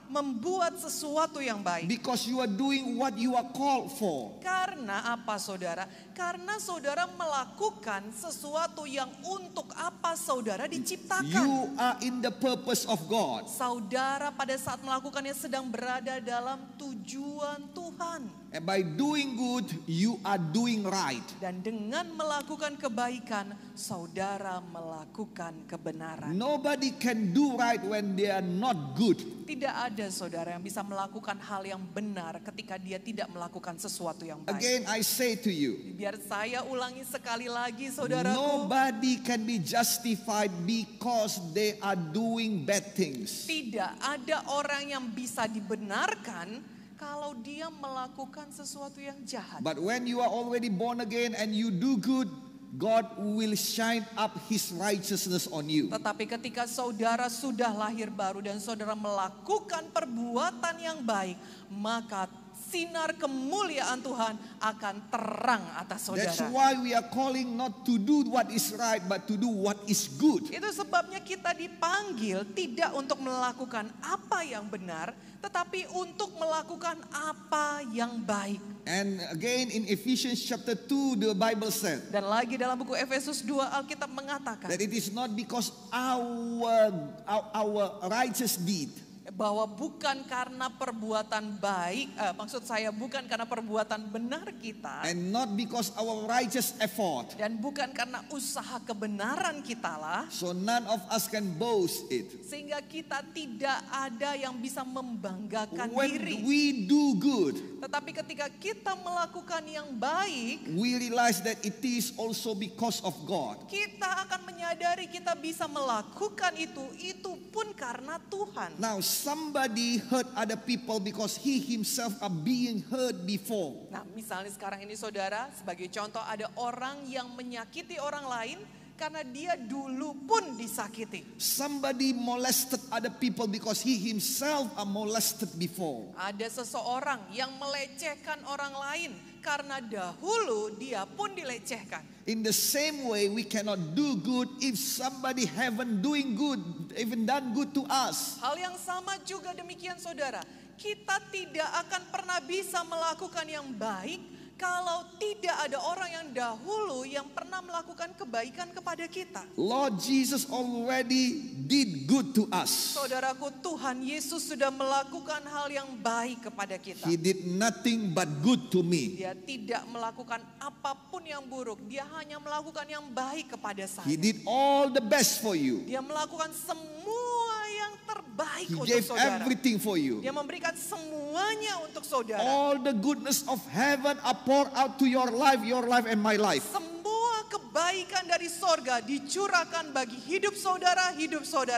membuat sesuatu yang baik. Because you are doing what you are called for. Karena apa, saudara? Karena saudara melakukan sesuatu yang untuk apa saudara diciptakan. You are in the purpose of God. Saudara pada saat melakukannya sedang berada dalam tujuan Tuhan. And by doing good, you are doing right. Dan dengan melakukan kebaikan, saudara melakukan kebenaran. Nobody can do right when they are not good. Tidak ada saudara yang bisa melakukan hal yang benar ketika dia tidak melakukan sesuatu yang baik. Again, I say to you, Biar saya ulangi sekali lagi, saudaraku. nobody can be justified because they are doing bad things. Tidak ada orang yang bisa dibenarkan kalau dia melakukan sesuatu yang jahat. But when you are already born again and you do good, God will shine up His righteousness on you. Tetapi ketika saudara sudah lahir baru dan saudara melakukan perbuatan yang baik, maka sinar kemuliaan Tuhan akan terang atas That's saudara. why we are calling not to do what is right, but to do what is good. Itu sebabnya kita dipanggil tidak untuk melakukan apa yang benar, tetapi untuk melakukan apa yang baik. And again in Ephesians chapter 2, the Bible said Dan lagi dalam buku Efesus 2 Alkitab mengatakan that it is not because our righteous deed, bahwa bukan karena perbuatan baik, maksud saya bukan karena perbuatan benar kita, and not because our righteous effort, dan bukan karena usaha kebenaran kita lah, so none of us can boast it. sehingga kita tidak ada yang bisa membanggakan When diri. we do good, Tetapi ketika kita melakukan yang baik, we realize that it is also because of God. kita akan menyadari kita bisa melakukan itu pun karena Tuhan. Now somebody hurt other people because he himself are being hurt before. Nah, misalnya sekarang ini saudara, sebagai contoh ada orang yang menyakiti orang lain karena dia dulu pun disakiti. Somebody molested other people because he himself are molested before. Ada seseorang yang melecehkan orang lain karena dahulu dia pun dilecehkan. In the same way, we cannot do good if somebody haven't doing good, even done good to us. Hal yang sama juga demikian saudara. Kita tidak akan pernah bisa melakukan yang baik kalau tidak ada orang yang dahulu yang pernah melakukan kebaikan kepada kita. Lord Jesus already did good to us. Saudaraku, Tuhan Yesus sudah melakukan hal yang baik kepada kita. He did nothing but good to me. Dia tidak melakukan apapun yang buruk. Dia hanya melakukan yang baik kepada saya. He did all the best for you. Dia melakukan semua yang terbaik He untuk gave saudara. everything for you. Dia memberikan semuanya untuk saudara. All the goodness of heaven are poured out to your life and my life. Semua kebaikan dari sorga dicurahkan bagi hidup saudara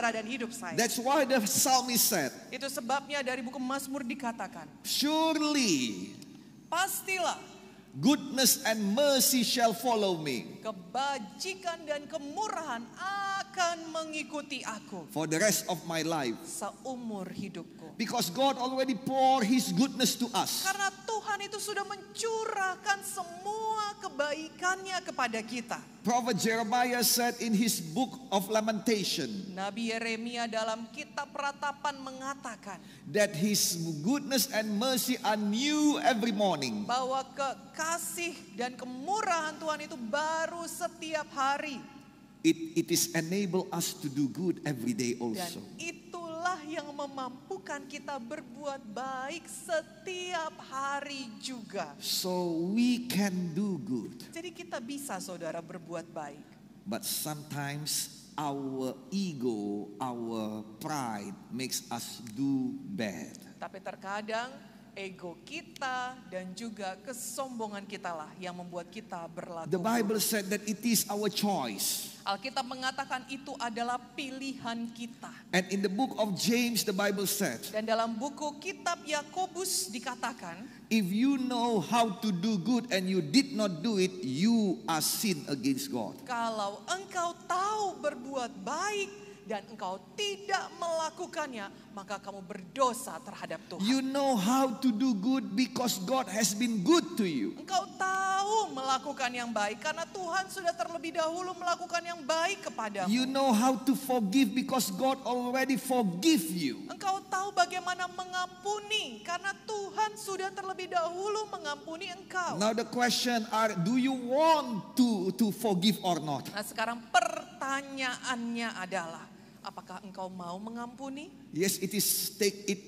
dan hidup saya. That's why the psalmist said, Itu sebabnya dari buku Mazmur dikatakan, surely pastilah goodness and mercy shall follow me kebajikan dan kemurahan akan mengikuti aku for the rest of my life. seumur hidupku. Because God already poured His goodness to us. Karena Tuhan itu sudah mencurahkan semua kebaikannya kepada kita. Prophet Jeremiah said in his book of Lamentation Nabi Yeremia dalam kitab Peratapan mengatakan that His goodness and mercy are new every morning. bahwa kekasih dan kemurahan Tuhan itu baru setiap hari. It is enable us to do good every day Dan also. itulah yang memampukan kita berbuat baik setiap hari juga. So we can do good. Jadi kita bisa saudara berbuat baik. But sometimes our ego, our pride makes us do bad. Tapi terkadang ego kita dan juga kesombongan kita lah yang membuat kita berlaku. The Bible said that it is our choice. Alkitab mengatakan itu adalah pilihan kita. And in the book of James, the Bible said, Dan dalam buku kitab Yakobus dikatakan, if you know how to do good and you did not do it, you are sin against God. kalau engkau tahu berbuat baik dan engkau tidak melakukannya, maka kamu berdosa terhadap Tuhan. You know how to do good because God has been good to you. Engkau tahu melakukan yang baik karena Tuhan sudah terlebih dahulu melakukan yang baik kepadamu. You know how to forgive because God already forgive you. Engkau tahu bagaimana mengampuni karena Tuhan sudah terlebih dahulu mengampuni engkau. Now the question are, do you want to forgive or not? Nah sekarang pertanyaannya adalah, apakah engkau mau mengampuni? Yes, it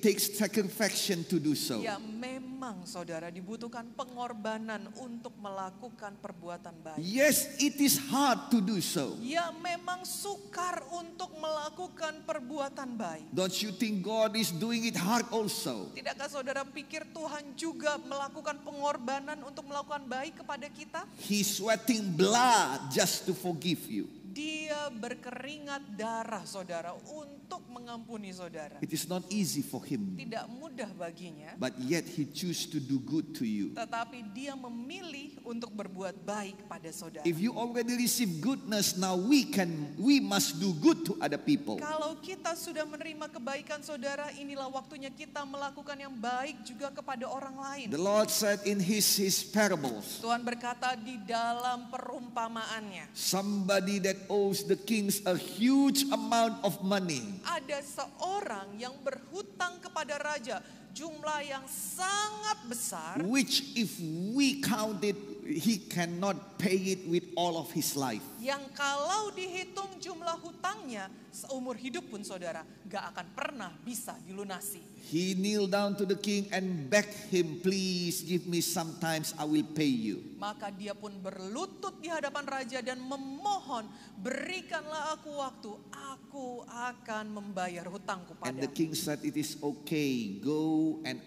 takes sacrifice to do so. Ya memang saudara dibutuhkan pengorbanan untuk melakukan perbuatan baik. Yes, it is hard to do so. Ya memang sukar untuk melakukan perbuatan baik. Don't you think God is doing it hard also? Tidakkah saudara pikir Tuhan juga melakukan pengorbanan untuk melakukan baik kepada kita? He's sweating blood just to forgive you. Dia berkeringat darah saudara untuk mengampuni saudara. It is not easy for him, Tidak mudah baginya, but yet he chooses to do good to you. tetapi dia memilih untuk berbuat baik pada saudara. If you already receive goodness, now we must do good to other people. Kalau kita sudah menerima kebaikan saudara, inilah waktunya kita melakukan yang baik juga kepada orang lain. The Lord said in his parables, Tuhan berkata di dalam perumpamaannya, somebody that owes the kings a huge amount of money. ada seorang yang berhutang kepada raja jumlah yang sangat besar, Which if we count it, he cannot pay it with all of his life. yang kalau dihitung jumlah hutangnya seumur hidup pun saudara gak akan pernah bisa dilunasi. He kneel down to the king and beg him, please give me sometimes, I will pay you. Maka dia pun berlutut di hadapan raja dan memohon, berikanlah aku waktu, aku akan membayar hutangku And the padamu. king said, it is okay, go and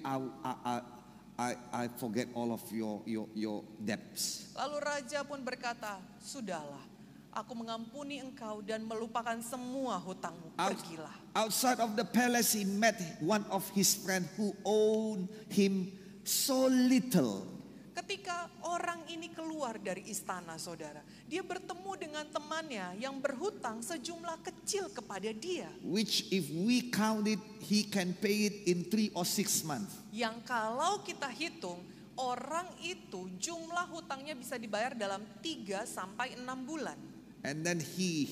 I forget all of your debts. Lalu raja pun berkata, sudahlah, aku mengampuni engkau dan melupakan semua hutangmu, pergilah. Outside of the palace, he met one of his friends who owed him so little. Ketika orang ini keluar dari istana saudara, dia bertemu dengan temannya yang berhutang sejumlah kecil kepada dia. Which if we count it, he can pay it in 3 or 6 months. Yang kalau kita hitung, orang itu jumlah hutangnya bisa dibayar dalam 3 sampai 6 bulan. And then he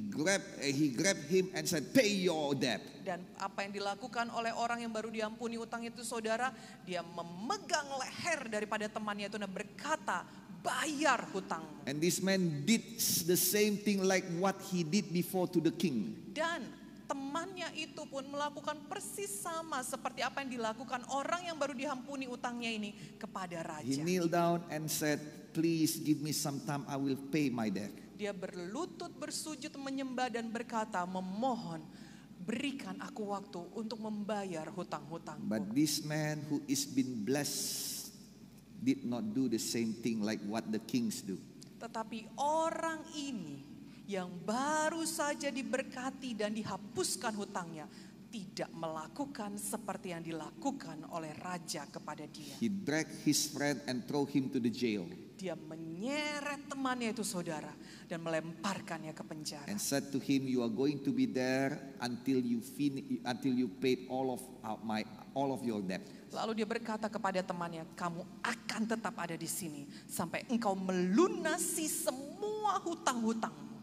grabbed him and said, pay your debt. Dan apa yang dilakukan oleh orang yang baru diampuni utang itu saudara, dia memegang leher daripada temannya itu dan berkata, bayar hutangmu. And this man did the same thing like what he did before to the king. Dan temannya itu pun melakukan persis sama seperti apa yang dilakukan orang yang baru diampuni utangnya ini kepada He raja. kneeled down and said, please give me some time, I will pay my debt. Dia berlutut, bersujud, menyembah dan berkata, memohon, berikan aku waktu untuk membayar hutang-hutangku. But this man who is been blessed did not do the same thing like what the kings do. Tetapi orang ini yang baru saja diberkati dan dihapuskan hutangnya, tidak melakukan seperti yang dilakukan oleh raja kepada dia. He dragged his friend and threw him to the jail Dia menyeret temannya itu saudara dan melemparkannya ke penjara. and said to him, "You are going to be there until you paid all of your debt." Lalu dia berkata kepada temannya, kamu akan tetap ada di sini sampai engkau melunasi semua hutang-hutangmu.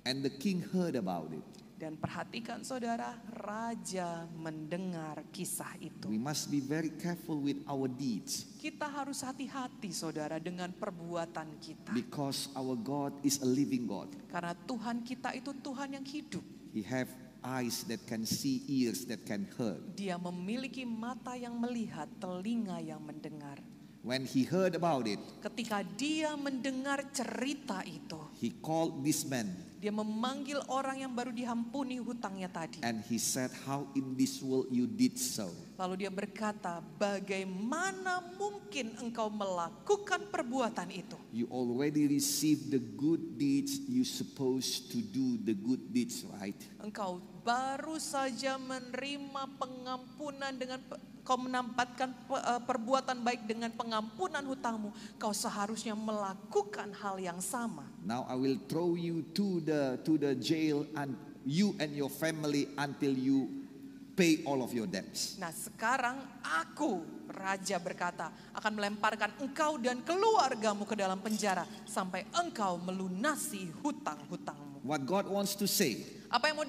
And the king heard about it. Dan perhatikan saudara, raja mendengar kisah itu. We must be very careful with our deeds Kita harus hati-hati saudara dengan perbuatan kita. because our God is a living God. Karena Tuhan kita itu Tuhan yang hidup. He have eyes that can see, ears that can hear. Dia memiliki mata yang melihat, telinga yang mendengar. When he heard about it, Ketika dia mendengar cerita itu, he called this man dia memanggil orang yang baru diampuni hutangnya tadi. and he said, "How in this world you did so?" Lalu dia berkata, bagaimana mungkin engkau melakukan perbuatan itu? You already received the good deeds. You supposed to do the good deeds, right? Engkau baru saja menerima pengampunan dengan kau menampatkan perbuatan baik dengan pengampunan hutangmu. Kau seharusnya melakukan hal yang sama. Now I will throw you to the jail, and you and your family until you pay all of your debts. Nah sekarang aku, raja berkata, akan melemparkan engkau dan keluargamu ke dalam penjara sampai engkau melunasi hutang-hutangmu. What God wants to say, Apa yang mau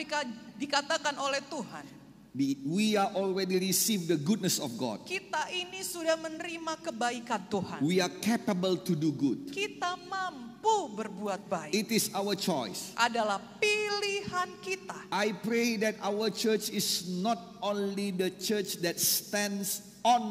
dikatakan oleh Tuhan? we are already received the goodness of God. Kita ini sudah menerima kebaikan Tuhan. We are capable to do good. Kita mampu berbuat baik. It is our choice. Adalah pilihan kita. I pray that our church is not only the church that stands on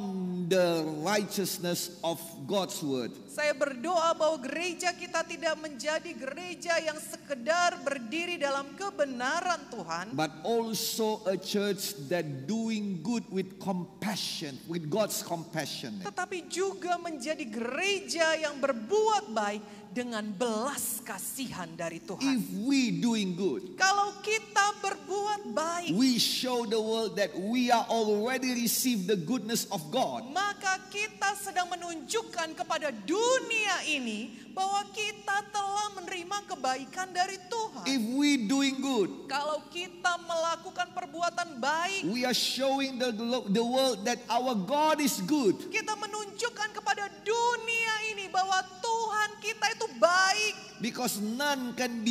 the righteousness of God's word, Saya berdoa bahwa gereja kita tidak menjadi gereja yang sekedar berdiri dalam kebenaran Tuhan, but also a church that doing good with compassion, with God's compassion. tetapi juga menjadi gereja yang berbuat baik dengan belas kasihan dari Tuhan. If we doing good, Kalau kita berbuat baik, we show the world that we are already received the goodness of God. maka kita sedang menunjukkan kepada dunia ini bahwa kita telah menerima kebaikan dari Tuhan. If we doing good, Kalau kita melakukan perbuatan baik, we are showing the world that our God is good. kita menunjukkan kepada dunia ini bahwa Tuhan kita itu baik. Because none can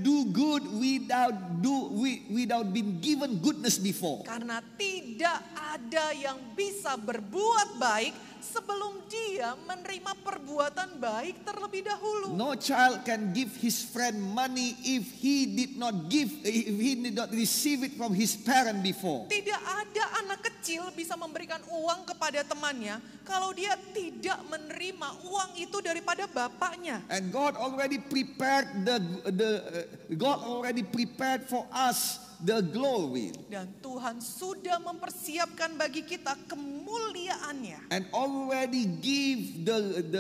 do good without being given goodness before. Karena tidak ada yang bisa berbuat baik sebelum dia menerima perbuatan baik terlebih dahulu. No child can give his friend money if he did not receive it from his parent before. Tidak ada anak kecil bisa memberikan uang kepada temannya kalau dia tidak menerima uang itu daripada bapaknya. And God already prepared for us the glory, Dan Tuhan sudah mempersiapkan bagi kita kemuliaannya. and already give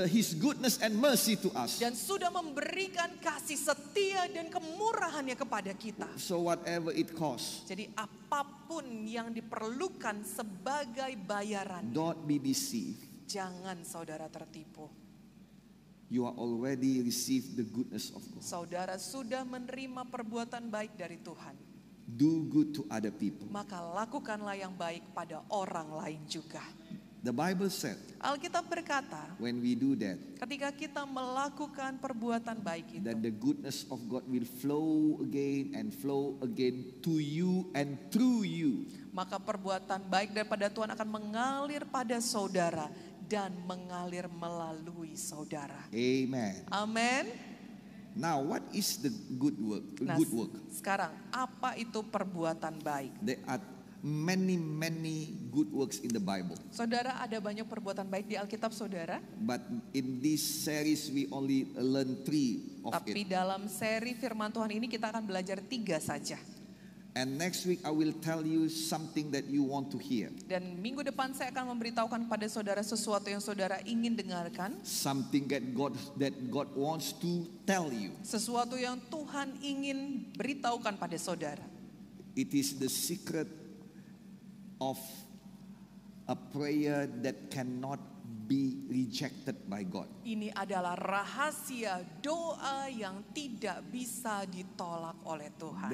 his goodness and mercy to us. Dan sudah memberikan kasih setia dan kemurahannya kepada kita. So whatever it costs, Jadi apapun yang diperlukan sebagai bayaran, don't be deceived. jangan saudara tertipu. You are already received the goodness of God. Saudara sudah menerima perbuatan baik dari Tuhan. Do good to other people. Maka lakukanlah yang baik pada orang lain juga. The Bible said, Alkitab berkata, when we do that, ketika kita melakukan perbuatan baik itu, that the goodness of God will flow again to you and through you. maka perbuatan baik daripada Tuhan akan mengalir pada saudara dan mengalir melalui saudara. Amen. Amin. Now, what is the good work? Nah, Good work. sekarang apa itu perbuatan baik? There are many good works in the Bible. Saudara, ada banyak perbuatan baik di Alkitab saudara. But in this series we only learn 3 of Tapi it. dalam seri firman Tuhan ini kita akan belajar 3 saja. And next week I will tell you something that you want to hear. Dan minggu depan saya akan memberitahukan pada saudara sesuatu yang saudara ingin dengarkan. Something that God wants to tell you. Sesuatu yang Tuhan ingin beritahukan pada saudara. It is the secret of a prayer that cannot be rejected by God. Ini adalah rahasia doa yang tidak bisa ditolak oleh Tuhan.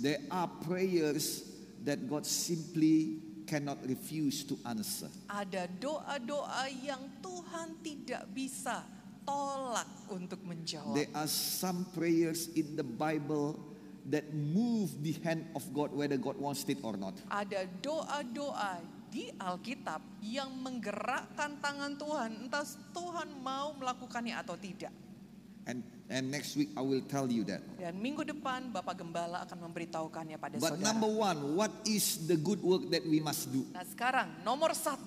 There are prayers that God simply cannot refuse to answer. Ada doa-doa yang Tuhan tidak bisa tolak untuk menjawab. There are some prayers in the Bible that move the hand of God whether God wants it or not. Ada doa-doa di Alkitab yang menggerakkan tangan Tuhan, entah Tuhan mau melakukannya atau tidak. And next week I will tell you that. Dan minggu depan Bapak Gembala akan memberitahukannya pada But saudara. number one, what is the good work that we must do? Nah sekarang nomor 1,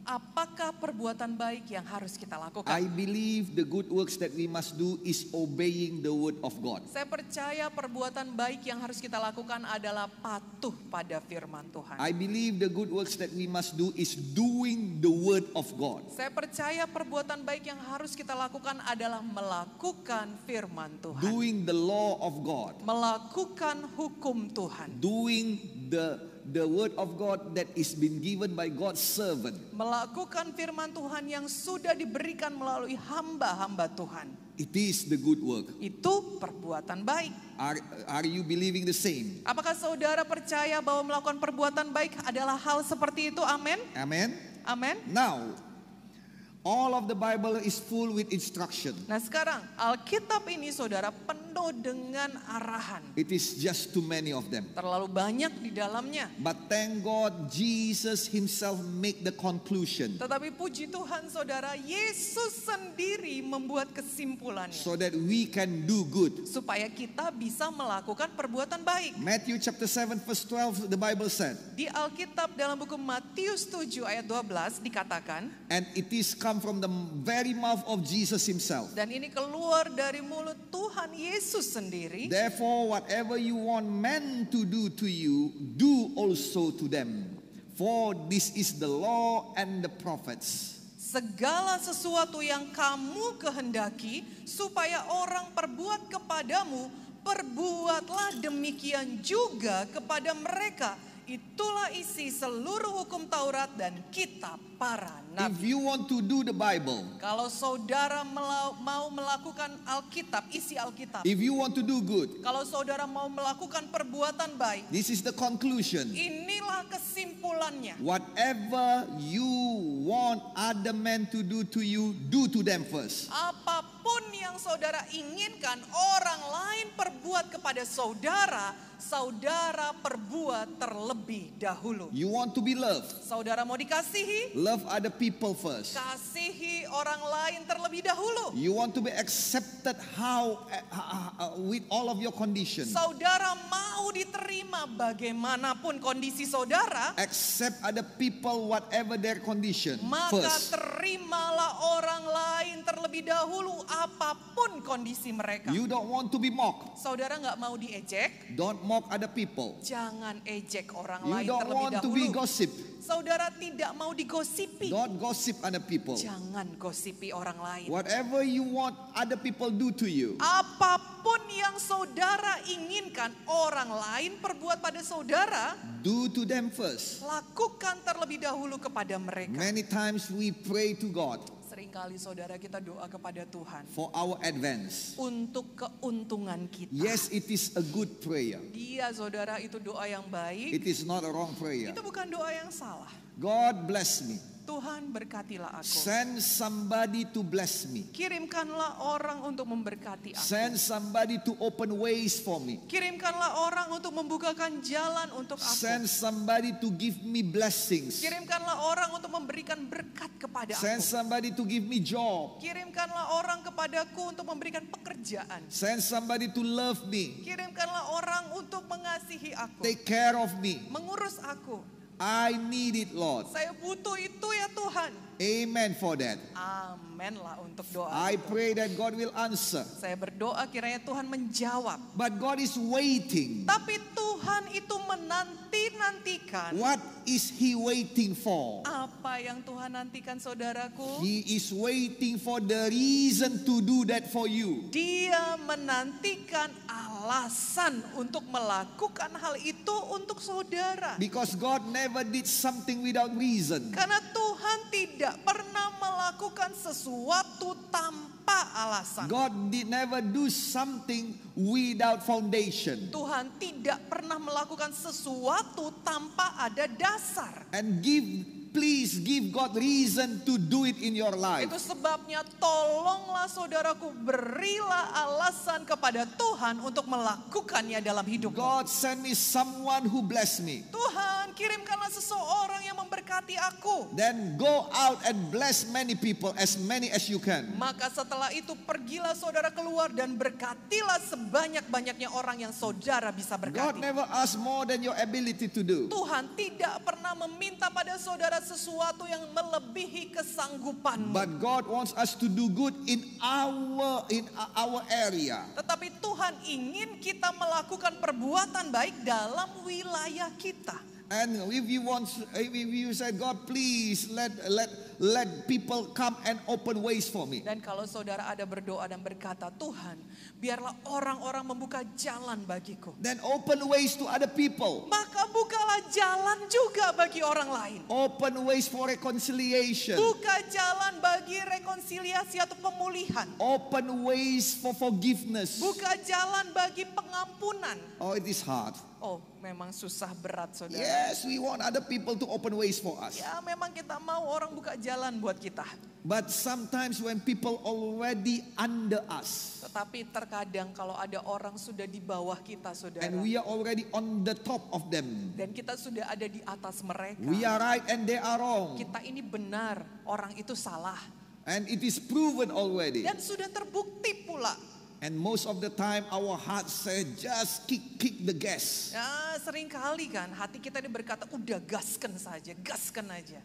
apakah perbuatan baik yang harus kita lakukan? I believe the good works that we must do is obeying the word of God. Saya percaya perbuatan baik yang harus kita lakukan adalah patuh pada firman Tuhan. I believe the good works that we must do is doing the word of God. Saya percaya perbuatan baik yang harus kita lakukan adalah melakukan firman Tuhan. Doing the law of God. Melakukan hukum Tuhan. Doing the word of God that is been given by God's servant. Melakukan firman Tuhan yang sudah diberikan melalui hamba-hamba Tuhan. It is the good work. Itu perbuatan baik. Are you believing the same? Apakah saudara percaya bahwa melakukan perbuatan baik adalah hal seperti itu? Amin. Amen. Amin. Now, all of the Bible is full with instruction. Nah sekarang Alkitab ini saudara penuh dengan arahan. It is just too many of them. Terlalu banyak di dalamnya. But thank God Jesus himself make the conclusion Tetapi puji Tuhan saudara, Yesus sendiri membuat kesimpulannya. so that we can do good. Supaya kita bisa melakukan perbuatan baik. Matthew chapter 7 verse 12 the Bible said, Di Alkitab dalam buku Matius 7 ayat 12 dikatakan, and it is come from the very mouth of Jesus himself. dan ini keluar dari mulut Tuhan Yesus sendiri. Therefore, whatever you want men to do to you, do also to them. For this is the law and the prophets. Segala sesuatu yang kamu kehendaki supaya orang perbuat kepadamu, perbuatlah demikian juga kepada mereka. Itulah isi seluruh hukum Taurat dan kitab para If nabi. you want to do the Bible, Kalau saudara mau melakukan Alkitab, isi Alkitab. if you want to do good, Kalau saudara mau melakukan perbuatan baik, this is the conclusion. inilah kesimpulannya. Whatever you want other men to do to you, do to them first. Apapun yang saudara inginkan orang lain perbuat kepada saudara, saudara perbuat terlebih dahulu. You want to be loved, Saudara mau dikasihi, love other people first. kasihi orang lain terlebih dahulu. You want to be accepted with all of your conditions. Saudara mau diterima bagaimanapun kondisi saudara, Accept other people whatever their condition maka first. terimalah orang lain terlebih dahulu apapun kondisi mereka. You don't want to be mocked. Saudara nggak mau diejek, Don't mock other people. jangan ejek orang You lain don't terlebih want to be dahulu. gossip. Saudara tidak mau digosipi, Don't gossip other people. jangan gosipi orang lain. Whatever you want other people do to you, Apapun yang saudara inginkan orang lain perbuat pada saudara, do to them first. lakukan terlebih dahulu kepada mereka. Many times we pray to God Seringkali saudara kita doa kepada Tuhan for our advance. untuk keuntungan kita. Yes, it is a good prayer. Iya saudara, itu doa yang baik. It is not a wrong prayer. Itu bukan doa yang salah. God bless me. Tuhan berkatilah aku. Send somebody to bless me. Kirimkanlah orang untuk memberkati aku. Send somebody to open ways for me. Kirimkanlah orang untuk membukakan jalan untuk aku. Send somebody to give me blessings. Kirimkanlah orang untuk memberikan berkat kepada Send aku. somebody to give me job. Kirimkanlah orang kepadaku untuk memberikan pekerjaan. Send somebody to love me. Kirimkanlah orang untuk mengasihi aku. Take care of me. Mengurus aku. I need it, Lord. Saya butuh itu ya Tuhan. Amen for that. Amin. amen lah untuk doa I itu. pray that God will answer. Saya berdoa kiranya Tuhan menjawab. But God is waiting. Tapi Tuhan itu menanti-nantikan. What is He waiting for? Apa yang Tuhan nantikan saudaraku? He is waiting for the reason to do that for you. Dia menantikan alasan untuk melakukan hal itu untuk saudara. Because God never did something without reason. Karena Tuhan tidak pernah melakukan sesuatu tanpa alasan. God did never do something without foundation. Tuhan tidak pernah melakukan sesuatu tanpa ada dasar. And please give God reason to do it in your life. Itu sebabnya tolonglah saudaraku, berilah alasan kepada Tuhan untuk melakukannya dalam hidupmu. God send me someone who bless me. Tuhan kirimkanlah seseorang yang memberkati aku. Then go out and bless many people, as many as you can. Maka setelah itu pergilah saudara keluar dan berkatilah sebanyak-banyaknya orang yang saudara bisa God berkati. never asks more than your ability to do. Tuhan tidak pernah meminta pada saudara sesuatu yang melebihi kesanggupanmu. But God wants us to do good in our area. Tetapi Tuhan ingin kita melakukan perbuatan baik dalam wilayah kita. And if you say, God, please let people come and open ways for me. Dan kalau saudara ada berdoa dan berkata, Tuhan, biarlah orang-orang membuka jalan bagiku. Then open ways to other people. Maka bukalah jalan juga bagi orang lain. Open ways for reconciliation. Buka jalan bagi rekonsiliasi atau pemulihan. Open ways for forgiveness. Buka jalan bagi pengampunan. Oh, it is hard. Oh, memang susah berat saudara. Yes, we want other people to open ways for us. Ya memang kita mau orang buka jalan buat kita. But sometimes when people already under us, Tetapi terkadang kalau ada orang sudah di bawah kita saudara. and we are already on the top of them, Dan kita sudah ada di atas mereka. we are right and they are wrong. Kita ini benar, orang itu salah. And it is proven already. Dan sudah terbukti pula. And most of the time our heart say, just kick the gas. Ya sering kali kan hati kita ini berkata udah gaskan saja, gaskan aja.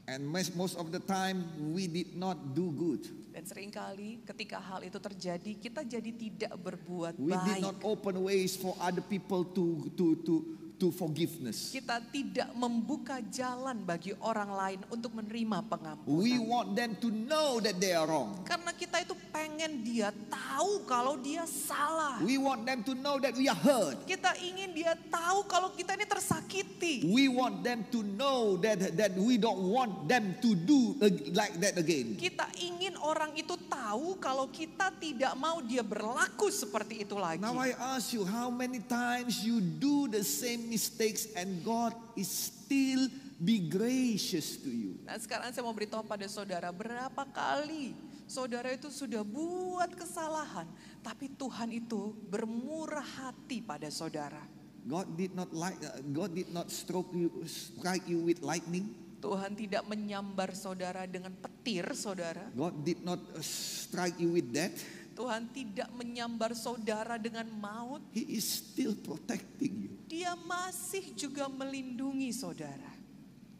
And most of the time we did not do good. Dan sering kali ketika hal itu terjadi kita jadi tidak berbuat We did baik. not open ways for other people to forgiveness. Kita tidak membuka jalan bagi orang lain untuk menerima We pengampunan. want them to know that they are wrong. Karena kita itu pengen dia tahu kalau dia salah. We want them to know that we are hurt. Kita ingin dia tahu kalau kita ini tersakiti. We want them to know that we don't want them to do like that again. Kita ingin orang itu tahu kalau kita tidak mau dia berlaku seperti itu lagi. Now I ask you, how many times you do the same mistakes and God is still be gracious to you? Nah sekarang saya mau beritahu pada saudara, berapa kali saudara itu sudah buat kesalahan, tapi Tuhan itu bermurah hati pada saudara. God did not strike you with lightning. Tuhan tidak menyambar saudara dengan petir saudara. God did not strike you with death. Tuhan tidak menyambar saudara dengan maut. He is still protecting you. Dia masih juga melindungi saudara.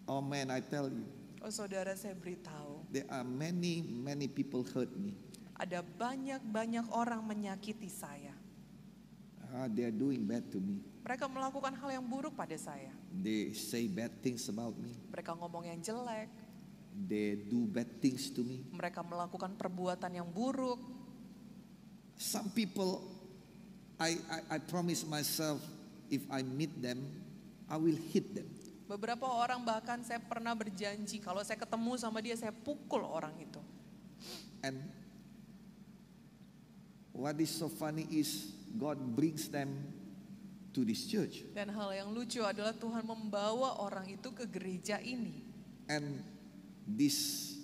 Oh man, I tell you, Oh saudara, saya beritahu, there are many people hurt me. ada banyak orang menyakiti saya. They are doing bad to me. Mereka melakukan hal yang buruk pada saya. They say bad things about me. Mereka ngomong yang jelek. They do bad things to me. Mereka melakukan perbuatan yang buruk. Some people, I promise myself, if I meet them, I will hit them. Beberapa orang bahkan saya pernah berjanji kalau saya ketemu sama dia saya pukul orang itu. And what is so funny is God brings them to this church. Dan hal yang lucu adalah Tuhan membawa orang itu ke gereja ini. And this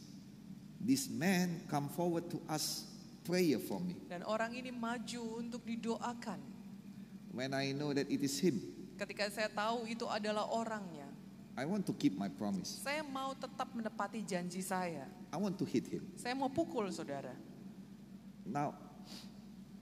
man come forward to ask prayer for me. Dan orang ini maju untuk didoakan. When I know that it is him, Ketika saya tahu itu adalah orangnya, I want to keep my promise. saya mau tetap menepati janji saya. I want to hit him. Saya mau pukul saudara. Now,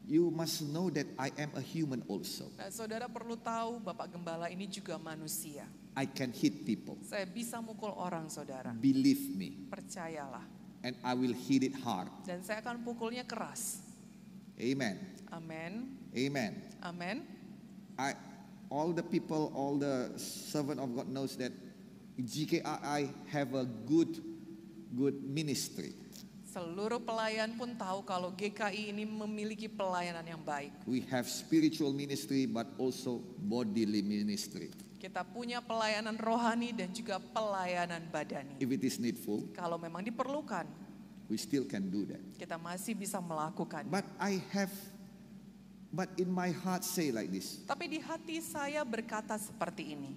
you must know that I am a human also. Nah, saudara perlu tahu Bapak Gembala ini juga manusia. I can hit people. Saya bisa mukul orang saudara. Believe me. Percayalah. and I will hit it hard. Dan saya akan pukulnya keras. Amen. Amin. Amen. Amin. All the people, all the servant of God knows that GKI have a good ministry. Seluruh pelayan pun tahu kalau GKI ini memiliki pelayanan yang baik. We have spiritual ministry but also bodily ministry. Kita punya pelayanan rohani dan juga pelayanan badani. If it is needful, Kalau memang diperlukan, we still can do that. kita masih bisa melakukan. But in my heart say like this. Tapi di hati saya berkata seperti ini.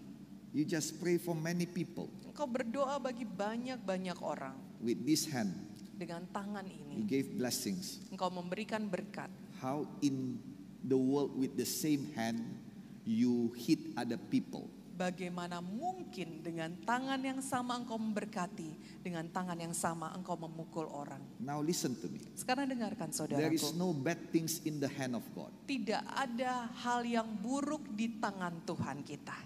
You just pray for many people Engkau berdoa bagi banyak-banyak orang. with this hand. Dengan tangan You ini, gave blessings. engkau memberikan berkat. How in the world with the same hand you hit other people? Bagaimana mungkin dengan tangan yang sama engkau memberkati, dengan tangan yang sama engkau memukul orang. Now listen to me. Sekarang dengarkan There is saudaraku. no bad things in the hand of God. Tidak ada hal yang buruk di tangan Tuhan kita.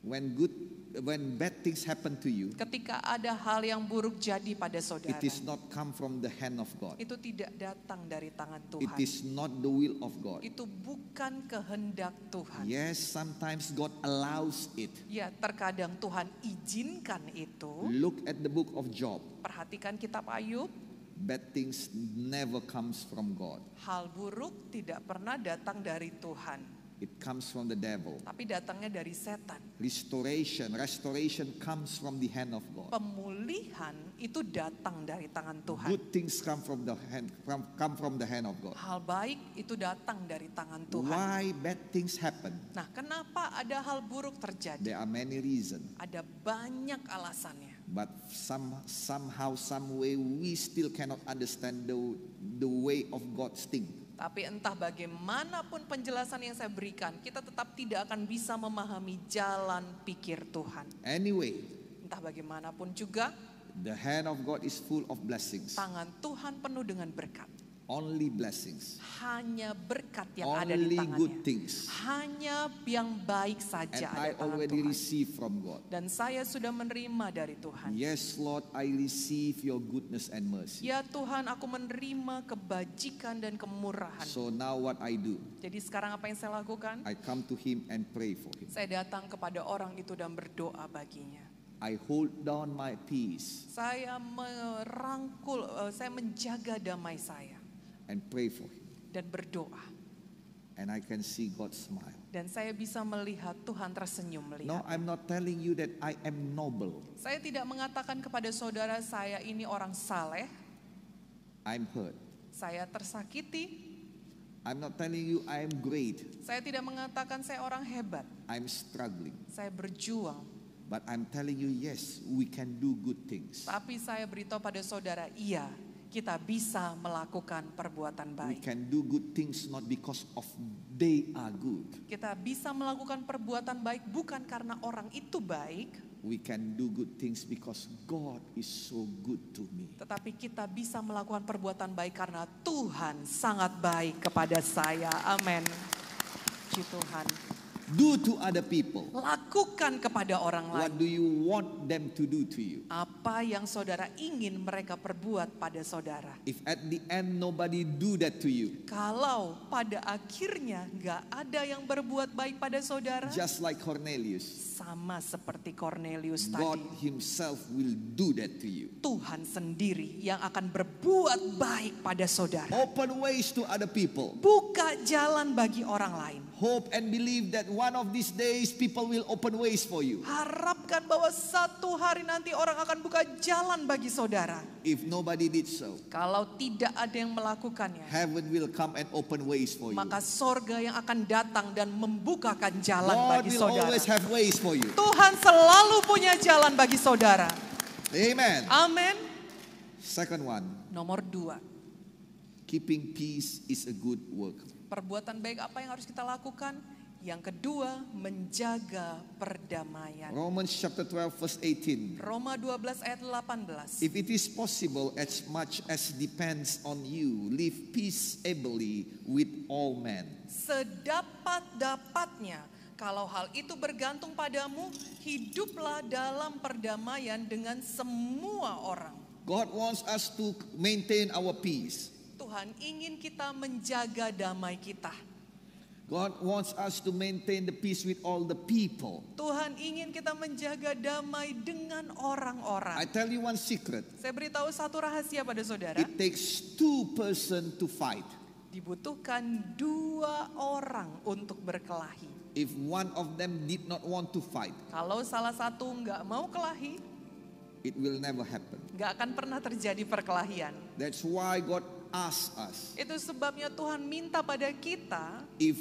When bad things happen to you, Ketika ada hal yang buruk jadi pada saudara, it is not come from the hand of God. itu tidak datang dari tangan It Tuhan. is not the will of God. Itu bukan kehendak Tuhan. Yes, sometimes God allows it. Ya, terkadang Tuhan izinkan itu. Look at the book of Job. Perhatikan kitab Ayub. Bad things never comes from God. Hal buruk tidak pernah datang dari Tuhan, It comes from the devil. tapi datangnya dari setan. Restoration comes from the hand of God. Pemulihan itu datang dari tangan Tuhan. Good things come from the hand of God. Hal baik itu datang dari tangan Tuhan. Why bad things happen? Nah, kenapa ada hal buruk terjadi? There are many reasons. Ada banyak alasannya. But somehow, some way, we still cannot understand the way of God's thing. Tapi entah bagaimanapun penjelasan yang saya berikan, kita tetap tidak akan bisa memahami jalan pikir Tuhan. Anyway, Entah bagaimanapun juga, the hand of God is full of blessings. tangan Tuhan penuh dengan berkat. Only blessings. Hanya berkat yang ada di Only tangannya. good things. Hanya yang baik And saja ada I di tangan already Tuhan. received from God. Dan saya sudah menerima dari Tuhan. Yes, Lord, I receive your goodness and mercy. Ya Tuhan, aku menerima kebajikan dan kemurahan. So now what I do? Jadi sekarang apa yang saya lakukan? I come to him and pray for him. Saya datang kepada orang itu dan berdoa baginya. I hold down my peace Saya merangkul, saya menjaga damai saya and pray for him. dan berdoa. And I can see God smile. Dan saya bisa melihat Tuhan tersenyum No, melihat. I'm not telling you that I am noble. Saya tidak mengatakan kepada saudara saya ini orang saleh. I'm hurt. Saya tersakiti. I'm not telling you I am great. Saya tidak mengatakan saya orang hebat. I'm struggling. Saya berjuang. But I'm telling you, yes, we can do good things. Tapi saya beritahu pada saudara, iya, kita bisa melakukan perbuatan We baik. can do good things not because of they are good. Kita bisa melakukan perbuatan baik bukan karena orang itu baik, We can do good things because God is so good to me. tetapi kita bisa melakukan perbuatan baik karena Tuhan sangat baik kepada saya. Amin. Puji Tuhan. Do to other people Lakukan kepada orang what lain do you want them to do to you. apa yang saudara ingin mereka perbuat pada saudara. If at the end nobody do that to you, Kalau pada akhirnya gak ada yang berbuat baik pada saudara, just like Cornelius, sama seperti Cornelius God tadi, himself will do that to you. Tuhan sendiri yang akan berbuat baik pada saudara. Open ways to other people. Buka jalan bagi orang lain. Hope and believe that one of these days people will open ways for you. Harapkan bahwa satu hari nanti orang akan buka jalan bagi saudara. If nobody did so, Kalau tidak ada yang melakukannya, heaven will come and open ways for you. maka sorga yang akan datang dan membukakan jalan God bagi will saudara. always have ways for you. Tuhan selalu punya jalan bagi saudara. Amen. Amin. Second one, Nomor 2, keeping peace is a good work. perbuatan baik apa yang harus kita lakukan? Yang kedua, menjaga perdamaian. Romans chapter 12 verse 18. Roma 12 ayat 18. If it is possible, as much as depends on you, live peaceably with all men. Sedapat-dapatnya, kalau hal itu bergantung padamu, hiduplah dalam perdamaian dengan semua orang. God wants us to maintain our peace. Tuhan ingin kita menjaga damai kita. God wants us to maintain the peace with all the people. Tuhan ingin kita menjaga damai dengan orang-orang. I tell you one secret. Saya beritahu satu rahasia pada saudara. It takes 2 persons to fight. Dibutuhkan 2 orang untuk berkelahi. If one of them did not want to fight, Kalau salah satu nggak mau kelahi, it will never happen. nggak akan pernah terjadi perkelahian. That's why God asks us, Itu sebabnya Tuhan minta pada kita, if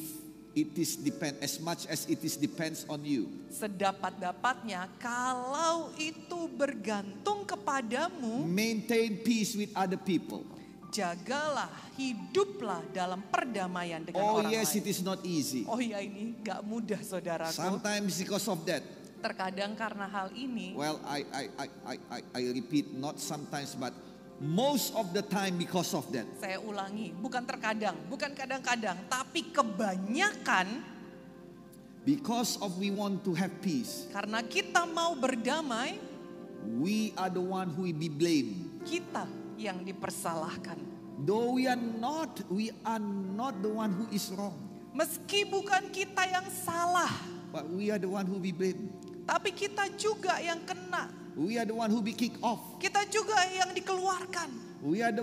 it is as much as it is depends on you, sedapat-dapatnya kalau itu bergantung kepadamu, maintain peace with other people. jagalah, hiduplah dalam perdamaian dengan Oh orang yes, lain. it is not easy. Oh ya, ini gak mudah saudaraku. Sometimes because of that, Terkadang karena hal ini, well, I repeat, not sometimes, but most of the time because of that. saya ulangi, bukan terkadang, bukan kadang-kadang, tapi kebanyakan Because of we want to have peace, karena kita mau berdamai, we are the one who will be blamed. kita yang dipersalahkan. Though we are not the one who is wrong, Meski bukan kita yang salah, but we are the one who be blamed. tapi kita juga yang kena. We are the one who be kicked off. Kita juga yang dikeluarkan. We are the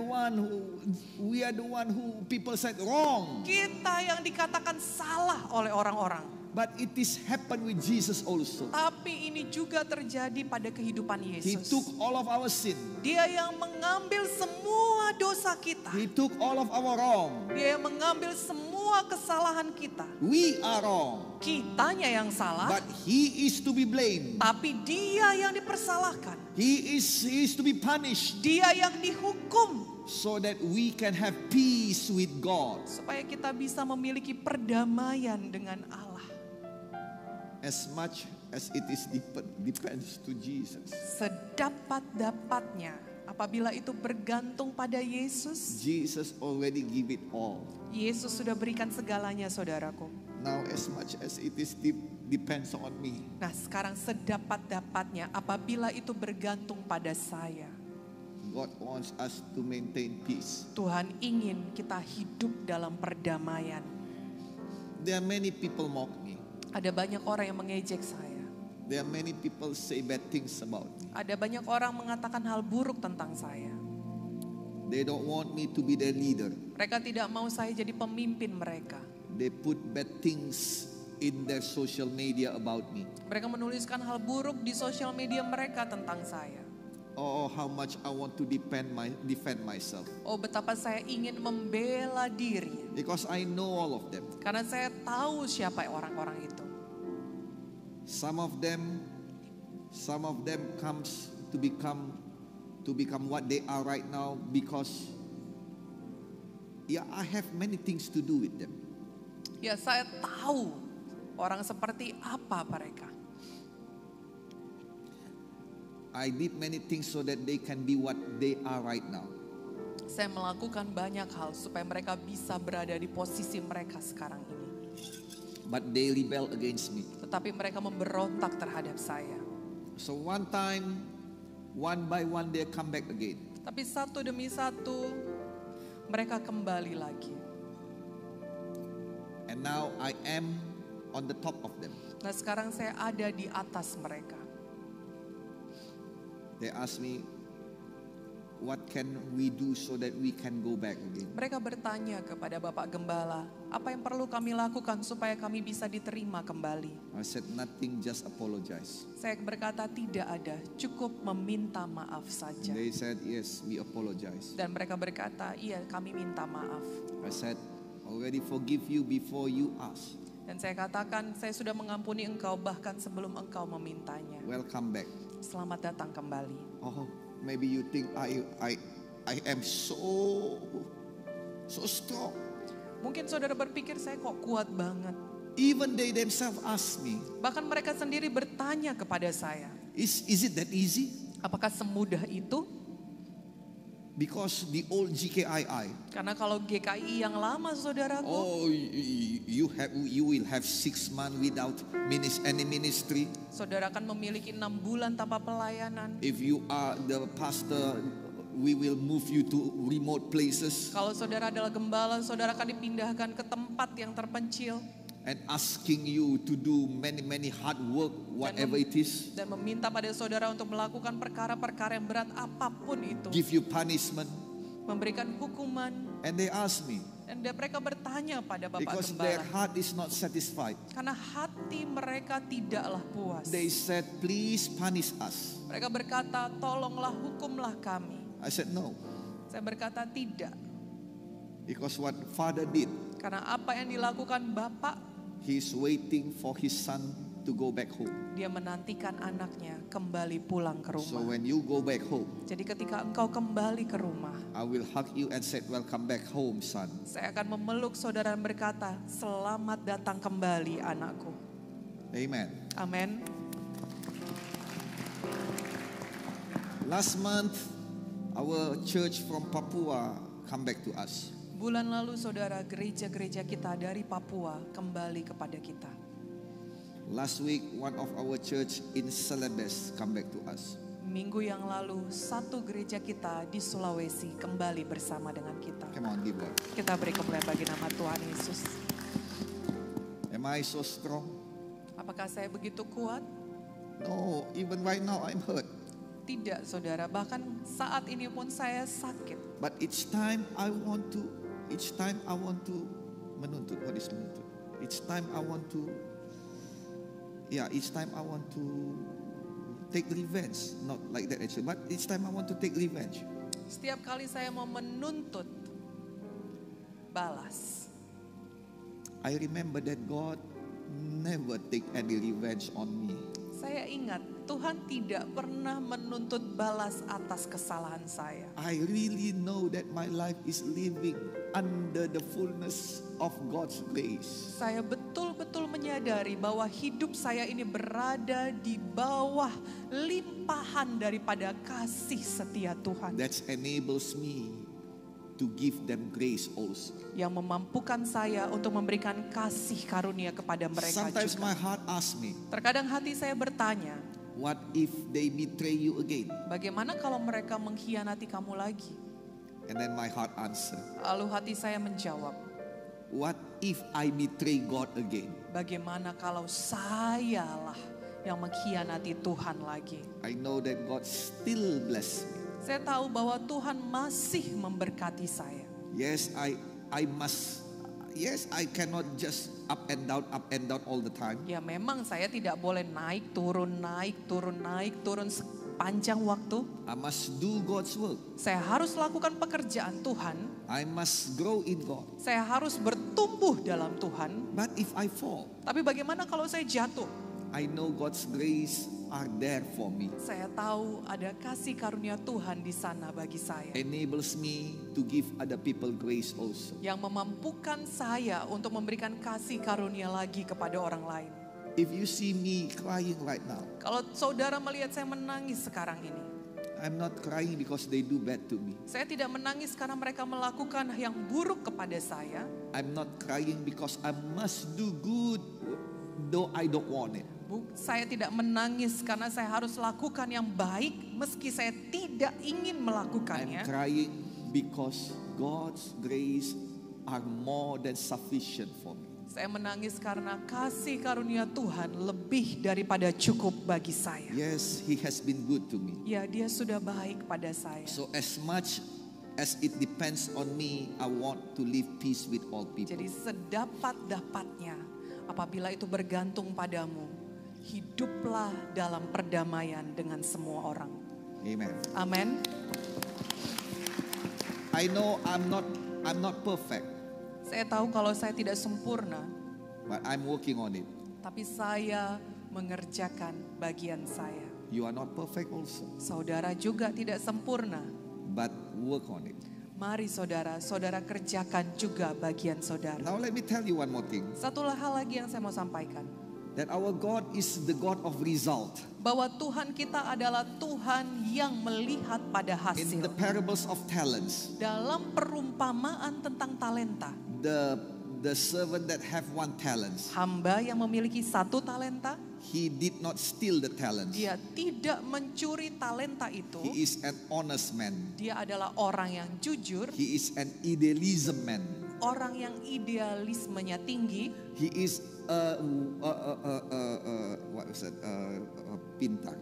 one who people said wrong. Kita yang dikatakan salah oleh orang-orang. But it is happened with Jesus also. Tapi ini juga terjadi pada kehidupan He Yesus. took all of our sin. Dia yang mengambil semua dosa kita. He took all of our wrong. Dia yang mengambil semua kesalahan kita. We are wrong. Kitanya yang salah, But he is to be blamed. tapi dia yang dipersalahkan. He is to be punished Dia yang dihukum. so that we can have peace with God. Supaya kita bisa memiliki perdamaian dengan Allah. As much as it is depends to Jesus. Sedapat-dapatnya apabila itu bergantung pada Yesus. Jesus already give it all. Yesus sudah berikan segalanya saudaraku. Now as much as it is depends on me. Nah sekarang sedapat-dapatnya apabila itu bergantung pada saya. God wants us to maintain peace. Tuhan ingin kita hidup dalam perdamaian. There are many people mock me. Ada banyak orang yang mengejek saya. There are many people say bad things about me. Ada banyak orang mengatakan hal buruk tentang saya. They don't want me to be their leader. Mereka tidak mau saya jadi pemimpin mereka. They put bad things in their social media about me. Mereka menuliskan hal buruk di sosial media mereka tentang saya. Oh, how much I want to defend myself. Oh betapa saya ingin membela diri. Because I know all of them. Karena saya tahu siapa orang-orang itu. Some of them comes to become what they are right now because I have many things to do with them. Ya saya tahu orang seperti apa mereka. I did many things so that they can be what they are right now. Saya melakukan banyak hal supaya mereka bisa berada di posisi mereka sekarang ini. But they rebel against me. Tetapi mereka memberontak terhadap saya. So one time, one by one they come back again. Tapi satu demi satu mereka kembali lagi. And now I am on the top of them. Nah sekarang saya ada di atas mereka. They ask me, what can we do so that we can go back again? Mereka bertanya kepada Bapak Gembala, apa yang perlu kami lakukan supaya kami bisa diterima kembali? I said nothing, just apologize. Saya berkata tidak ada, cukup meminta maaf saja. They said yes, we apologize. Dan mereka berkata, iya kami minta maaf. I said, already forgive you before you ask. Dan saya katakan, saya sudah mengampuni engkau bahkan sebelum engkau memintanya. Welcome back. Selamat datang kembali. Oh, maybe you think I am so strong. Mungkin saudara berpikir saya kok kuat banget. Even they themselves ask me, Bahkan mereka sendiri bertanya kepada saya, is it that easy? apakah semudah itu? Because the old GKII, Karena kalau GKI yang lama saudaraku, oh, you will have 6 months without any ministry. saudara akan memiliki 6 bulan tanpa pelayanan. If you are the pastor we will move you to remote places Kalau saudara adalah gembala, saudara akan dipindahkan ke tempat yang terpencil and asking you to do many hard work, whatever it is, dan meminta pada saudara untuk melakukan perkara-perkara yang berat apapun itu, give you punishment. memberikan hukuman. And they ask me, Dan mereka bertanya pada Bapak because their Gembala, heart is not satisfied. karena hati mereka tidaklah puas. They said, please punish us. Mereka berkata, tolonglah hukumlah kami. I said, no, Saya berkata tidak, because what Father did, karena apa yang dilakukan Bapak, He's waiting for His son to go back home. Dia menantikan anaknya kembali pulang ke So rumah. when you go back home, Jadi ketika engkau kembali ke rumah, I will hug you and say, welcome back home, son. saya akan memeluk saudara dan berkata, selamat datang kembali anakku. Amen. Amin. Last month, our church from Papua come back to us. Bulan lalu saudara, gereja-gereja kita dari Papua kembali kepada kita. Last week, one of our church in Celebes come back to us. Minggu yang lalu, satu gereja kita di Sulawesi kembali bersama dengan kita. Come on, give God. Kita beri kemuliaan bagi nama Tuhan Yesus. Am I so strong? Apakah saya begitu kuat? No, even right now I'm hurt. Tidak saudara, bahkan saat ini pun saya sakit. But each time I want to menuntut. What is menuntut? Each time I want to take revenge. Not like that actually, but each time I want to take revenge. Setiap kali saya mau menuntut balas. I remember that God never take any revenge on me. Saya ingat Tuhan tidak pernah menuntut balas atas kesalahan saya. I really know that my life is living under the fullness of God's grace. Saya betul-betul menyadari bahwa hidup saya ini berada di bawah limpahan daripada kasih setia Tuhan. That enables me to give them grace also. Yang memampukan saya untuk memberikan kasih karunia kepada mereka Sometimes juga. my heart asks me, Terkadang hati saya bertanya, what if they betray you again? bagaimana kalau mereka mengkhianati kamu lagi? And then my heart answer, Lalu hati saya menjawab, what if I betray God again? bagaimana kalau sayalah yang mengkhianati Tuhan lagi? I know that God still bless me. Saya tahu bahwa Tuhan masih memberkati saya. Yes, I cannot just up and down all the time. Ya memang saya tidak boleh naik turun sepanjang waktu. I must do God's work. Saya harus lakukan pekerjaan Tuhan. I must grow in God. Saya harus bertumbuh dalam Tuhan. But if I fall, Tapi bagaimana kalau saya jatuh? I know God's grace are there for me. Saya tahu ada kasih karunia Tuhan di sana bagi saya. Enables me to give other people grace also. Yang memampukan saya untuk memberikan kasih karunia lagi kepada orang lain. If you see me crying right now, Kalau saudara melihat saya menangis sekarang ini, I'm not crying because they do bad to me. saya tidak menangis karena mereka melakukan yang buruk kepada saya. I'm not crying because I must do good though I don't want it. Saya tidak menangis karena saya harus lakukan yang baik meski saya tidak ingin I'm melakukannya. crying because God's grace are more than sufficient for me. Saya menangis karena kasih karunia Tuhan lebih daripada cukup bagi saya. Yes, He has been good to me. Ya, Dia sudah baik pada saya. So as much as it depends on me, I want to live peace with all people. Jadi sedapat-dapatnya apabila itu bergantung padamu, hiduplah dalam perdamaian dengan semua orang. Amen. Amin. I know I'm not perfect, Saya tahu kalau saya tidak sempurna, but I'm working on it. tapi saya mengerjakan bagian saya. You are not perfect also, Saudara juga tidak sempurna. but work on it. Mari saudara kerjakan juga bagian saudara. Now let me tell you one more thing. Satu hal lagi yang saya mau sampaikan. That our God is the God of result. Bahwa Tuhan kita adalah Tuhan yang melihat pada In the hasil. parables of talents, Dalam perumpamaan tentang talenta. the servant that have 1 talent, Hamba yang memiliki 1 talenta. he did not steal the talents. Dia tidak mencuri talenta itu. He is an honest man. Dia adalah orang yang jujur, He is an idealism man. orang yang idealismenya tinggi. He is what was that? Pintar.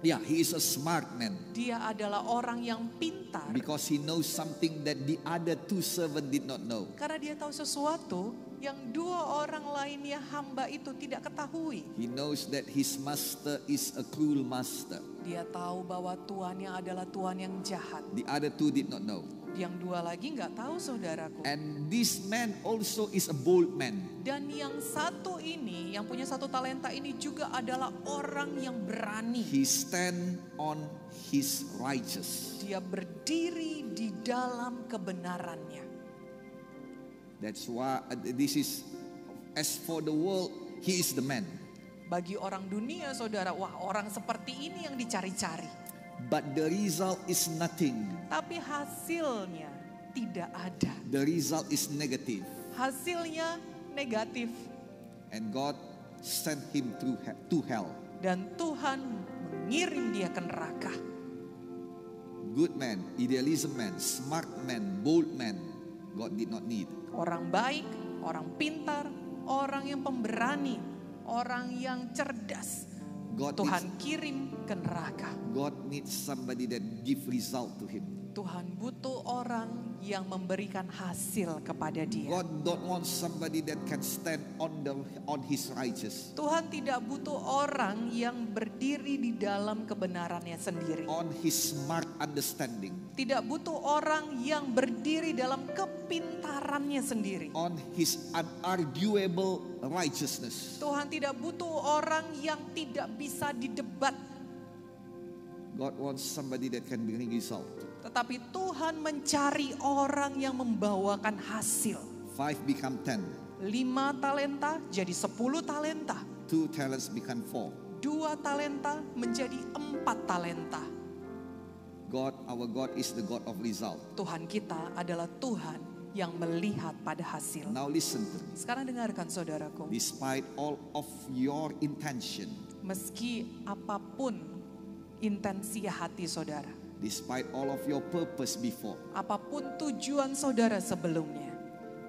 Yeah, he is a smart man Dia adalah orang yang pintar. because he knows something that the other two servants did not know. Karena dia tahu sesuatu yang dua orang lainnya hamba itu tidak ketahui. He knows that his master is a cruel master. Dia tahu bahwa tuannya adalah tuan yang jahat. The other two did not know. Yang dua lagi nggak tahu, saudaraku. And this man also is a bold man. Dan yang satu ini, yang punya satu talenta ini juga adalah orang yang berani. He stand on his righteous. Dia berdiri di dalam kebenarannya. That's why this is, as for the world, he is the man. Bagi orang dunia, saudara, wah, orang seperti ini yang dicari-cari. But the result is nothing. Tapi hasilnya tidak ada. The result is negative. Hasilnya negatif. And God sent him to hell. Dan Tuhan mengirim dia ke neraka. Good man, idealism man, smart man, bold man, God did not need. Orang baik, orang pintar, orang yang pemberani, orang yang cerdas. God Tuhan kirim ke neraka. God needs somebody that give result to him. Tuhan butuh orang yang memberikan hasil kepada dia. God don't want somebody that can stand on his righteous, Tuhan tidak butuh orang yang berdiri di dalam kebenarannya sendiri. on his smart understanding, Tidak butuh orang yang berdiri dalam kepintarannya sendiri. on his unarguable righteousness. Tuhan tidak butuh orang yang tidak bisa didebat. God wants somebody that can bring result. Tetapi Tuhan mencari orang yang membawakan hasil. 5 become 10. 5 talenta jadi 10 talenta. 2 talents become 4. 2 talenta menjadi 4 talenta. God, our God is the God of result. Tuhan kita adalah Tuhan yang melihat pada hasil. Now listen to me. Sekarang dengarkan, saudaraku. Despite all of your intention, Meski apapun intensi hati saudara, despite all of your purpose before, apapun tujuan saudara sebelumnya,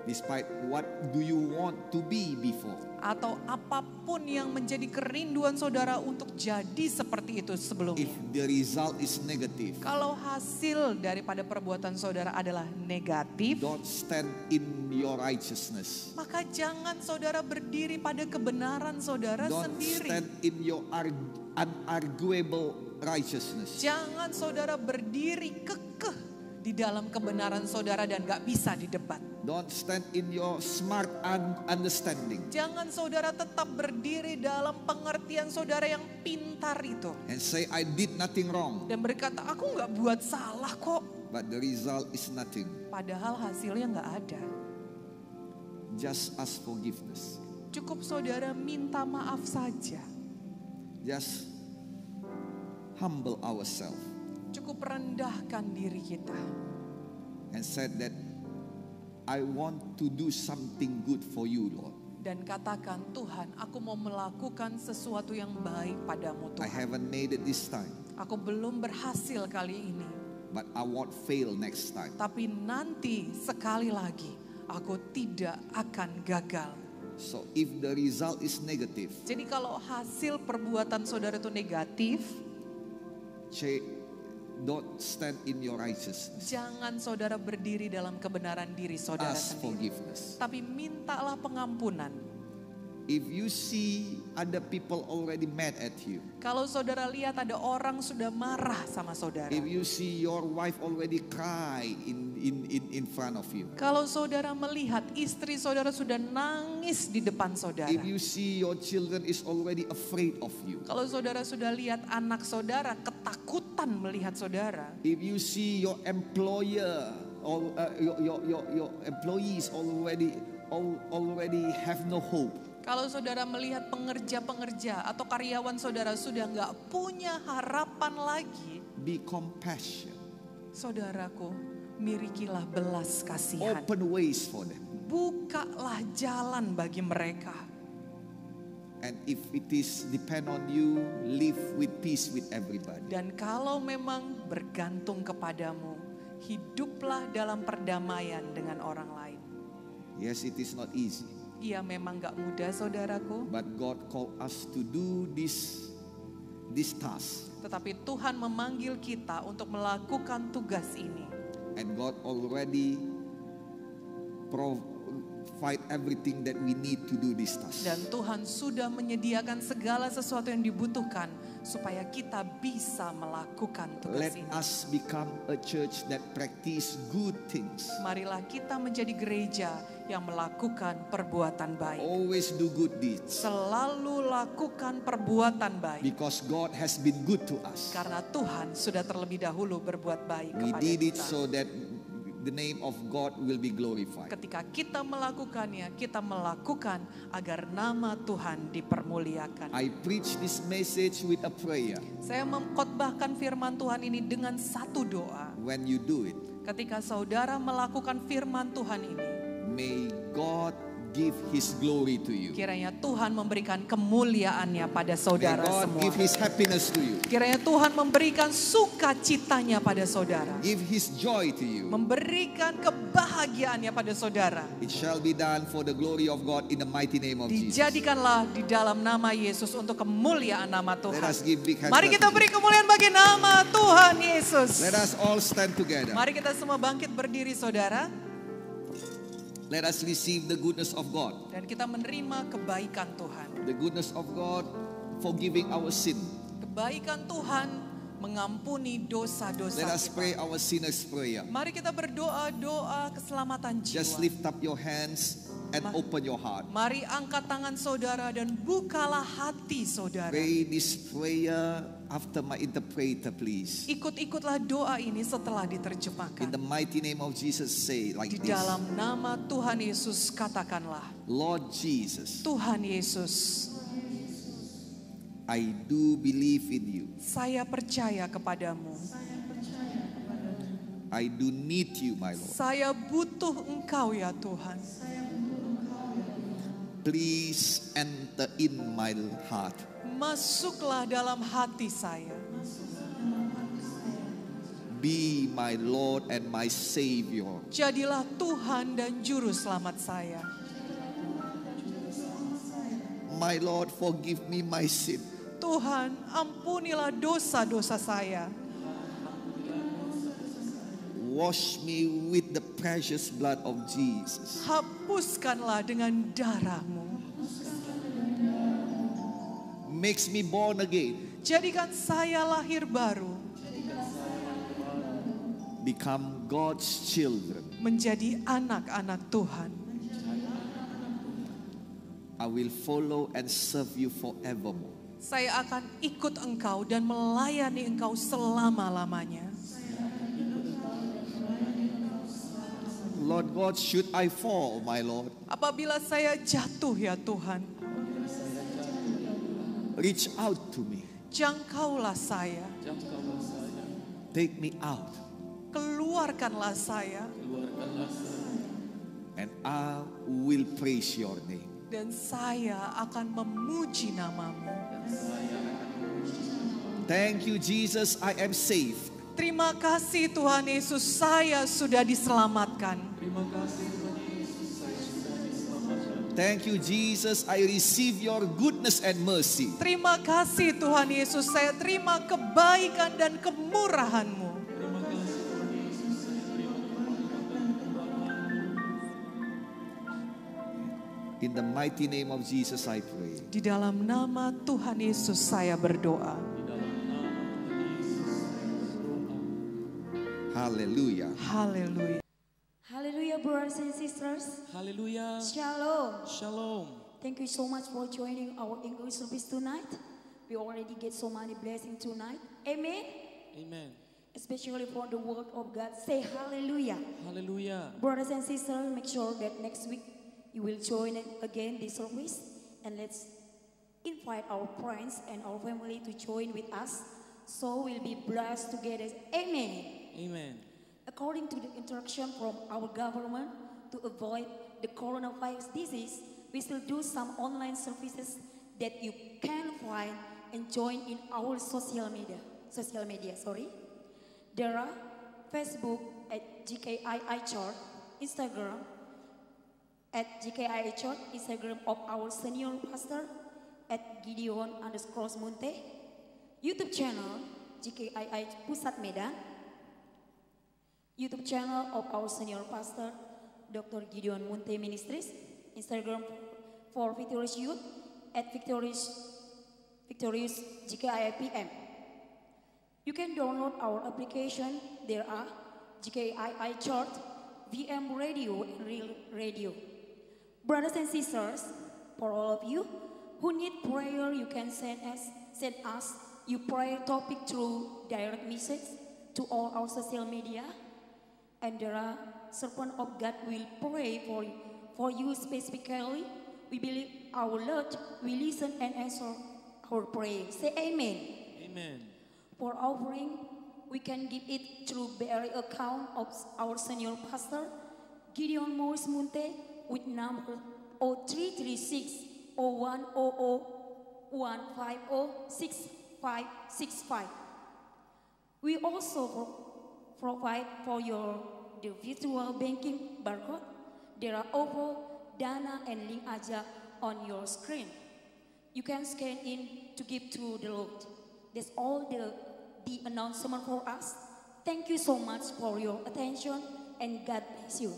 despite what do you want to be before, atau apapun yang menjadi kerinduan saudara untuk jadi seperti itu if sebelumnya. the result is negative, Kalau hasil daripada perbuatan saudara adalah negatif, don't stand in your righteousness. maka jangan saudara berdiri pada kebenaran saudara Don't sendiri. stand in your unarguable righteousness. Jangan saudara berdiri kekeh di dalam kebenaran saudara dan gak bisa didebat. Don't stand in your smart understanding Jangan saudara tetap berdiri dalam pengertian saudara yang pintar itu. and say, I did nothing wrong, Dan berkata, aku gak buat salah kok. but the result is nothing. Padahal hasilnya gak ada. Just ask forgiveness. Cukup saudara minta maaf saja. Just humble ourselves Cukup rendahkan diri kita. and said that I want to do something good for you, Lord. Dan katakan, Tuhan, aku mau melakukan sesuatu yang baik padamu I Tuhan. haven't made it this time, Aku belum berhasil kali ini. but I won't fail next time. Tapi nanti sekali lagi aku tidak akan gagal. So if the result is negative, Jadi kalau hasil perbuatan saudara itu negatif, don't stand in your righteousness. jangan saudara berdiri dalam kebenaran diri saudara Ask sendiri. forgiveness. Tapi mintalah pengampunan. If you see other people already mad at you, Kalau saudara lihat ada orang sudah marah sama saudara. if you see your wife already cry in front of you, Kalau saudara melihat istri saudara sudah nangis di depan saudara. if you see your children is already afraid of you, Kalau saudara sudah lihat anak saudara ketakutan melihat saudara. if you see your employer or your employees already have no hope, Kalau saudara melihat pengerja-pengerja atau karyawan saudara sudah nggak punya harapan lagi, be compassion. saudaraku, milikilah belas kasihan. Open ways for them. Bukalah jalan bagi mereka. And if it is depend on you, live with peace with everybody. Dan kalau memang bergantung kepadamu, hiduplah dalam perdamaian dengan orang lain. Yes, it is not easy, Iya memang gak mudah saudaraku, but God called us to do this task. tetapi Tuhan memanggil kita untuk melakukan tugas ini. And God already provide everything that we need to do this task. Dan Tuhan sudah menyediakan segala sesuatu yang dibutuhkan supaya kita bisa melakukan tugas Let ini. us become a church that practice good things. Marilah kita menjadi gereja yang melakukan perbuatan baik. Always do good deeds. Selalu lakukan perbuatan baik. Because God has been good to us. Karena Tuhan sudah terlebih dahulu berbuat baik We kepada did it kita. so that the name of God will be glorified. Ketika kita melakukannya, kita melakukan agar nama Tuhan dipermuliakan. I preach this message with a prayer. Saya mengkhotbahkan firman Tuhan ini dengan satu doa. When you do it, Ketika saudara melakukan firman Tuhan ini, may God give His glory to you. kiranya Tuhan memberikan kemuliaannya pada May saudara God semua. give His happiness to you. Kiranya Tuhan memberikan sukacitanya pada saudara. Give His joy to you. Memberikan kebahagiaannya pada saudara. It shall be done for the glory of God in the mighty name of Jesus. Dijadikanlah di dalam nama Yesus untuk kemuliaan nama Tuhan. Let us give big hands. Mari kita to beri Jesus. kemuliaan bagi nama Tuhan Yesus. Let us all stand together. Mari kita semua bangkit berdiri saudara. Let us receive the goodness of God. Dan kita menerima kebaikan Tuhan. The goodness of God forgiving our sin. Kebaikan Tuhan mengampuni dosa-dosa Let us kita. pray our sinner's prayer. Mari kita berdoa doa keselamatan Just jiwa. lift up your hands and open your heart. Mari angkat tangan saudara dan bukalah hati saudara. Pray this prayer after my interpreter, please. Ikut-ikutlah doa ini setelah In diterjemahkan. the mighty name of Jesus, say like Di this. dalam nama Tuhan Yesus katakanlah, Lord Jesus, Tuhan Yesus, I do believe in you. saya percaya kepadamu. I do need you, my Lord. Saya butuh Engkau ya Tuhan. Please enter in my heart. Masuklah dalam hati saya. Be my Lord and my Savior. Jadilah Tuhan dan Juru Selamat saya. My Lord, forgive me my sin. Tuhan, ampunilah dosa-dosa saya. Wash me with the precious blood of Jesus. Hapuskanlah dengan darah-Mu. Makes me born again. Jadikan saya lahir baru. Become God's children. Menjadi anak-anak Tuhan. I will follow and serve you forevermore. Saya akan ikut Engkau dan melayani Engkau selama-lamanya. Lord God, should I fall, my Lord, Apabila saya jatuh ya Tuhan, reach out to me. jangkaulah saya. Take me out. Keluarkanlah saya. And I will praise your name. Dan saya akan memuji nama-Mu. Thank you, Jesus. I am saved. Terima kasih Tuhan Yesus, saya sudah diselamatkan. Thank you, Jesus. I receive your goodness and mercy. Terima kasih Tuhan Yesus, saya terima kebaikan dan kemurahan-Mu. In the mighty name of Jesus, I pray. Di dalam nama Tuhan Yesus saya berdoa. Hallelujah. Haleluya. Hallelujah, brothers and sisters. Hallelujah. Shalom. Shalom. Thank you so much for joining our English service tonight. We already get so many blessings tonight. Amen. Amen. Especially for the word of God. Say hallelujah. Hallelujah. Brothers and sisters, make sure that next week you will join again this service. And let's invite our friends and our family to join with us. So we'll be blessed together. Amen. Amen. According to the instruction from our government to avoid the coronavirus disease, we still do some online services that you can find and join in our social media. There are Facebook at GKII Church, Instagram at GKII Church, Instagram of our senior pastor at Gideon_Munte, YouTube channel GKII Pusat Medan, YouTube channel of our senior pastor Dr. Gideon Munte Ministries, Instagram for Victorious Youth at Victorious GKII PM. You can download our application. There are GKII Church, VM Radio, and Real Radio. Brothers and sisters, for all of you who need prayer, you can send us your prayer topic through direct message to all our social media. And there are servant of God will pray for you specifically. We believe our Lord will listen and answer our prayer. Say amen. Amen. For offering, we can give it through BRI account of our senior pastor, Gideon Morris Munte, with number 0336 0100 150 6565. We also provide for the virtual banking barcode. There are OVO, Dana, and Link Aja on your screen. You can scan in to give to the Lord. That's all the announcement for us. Thank you so much for your attention, and God bless you.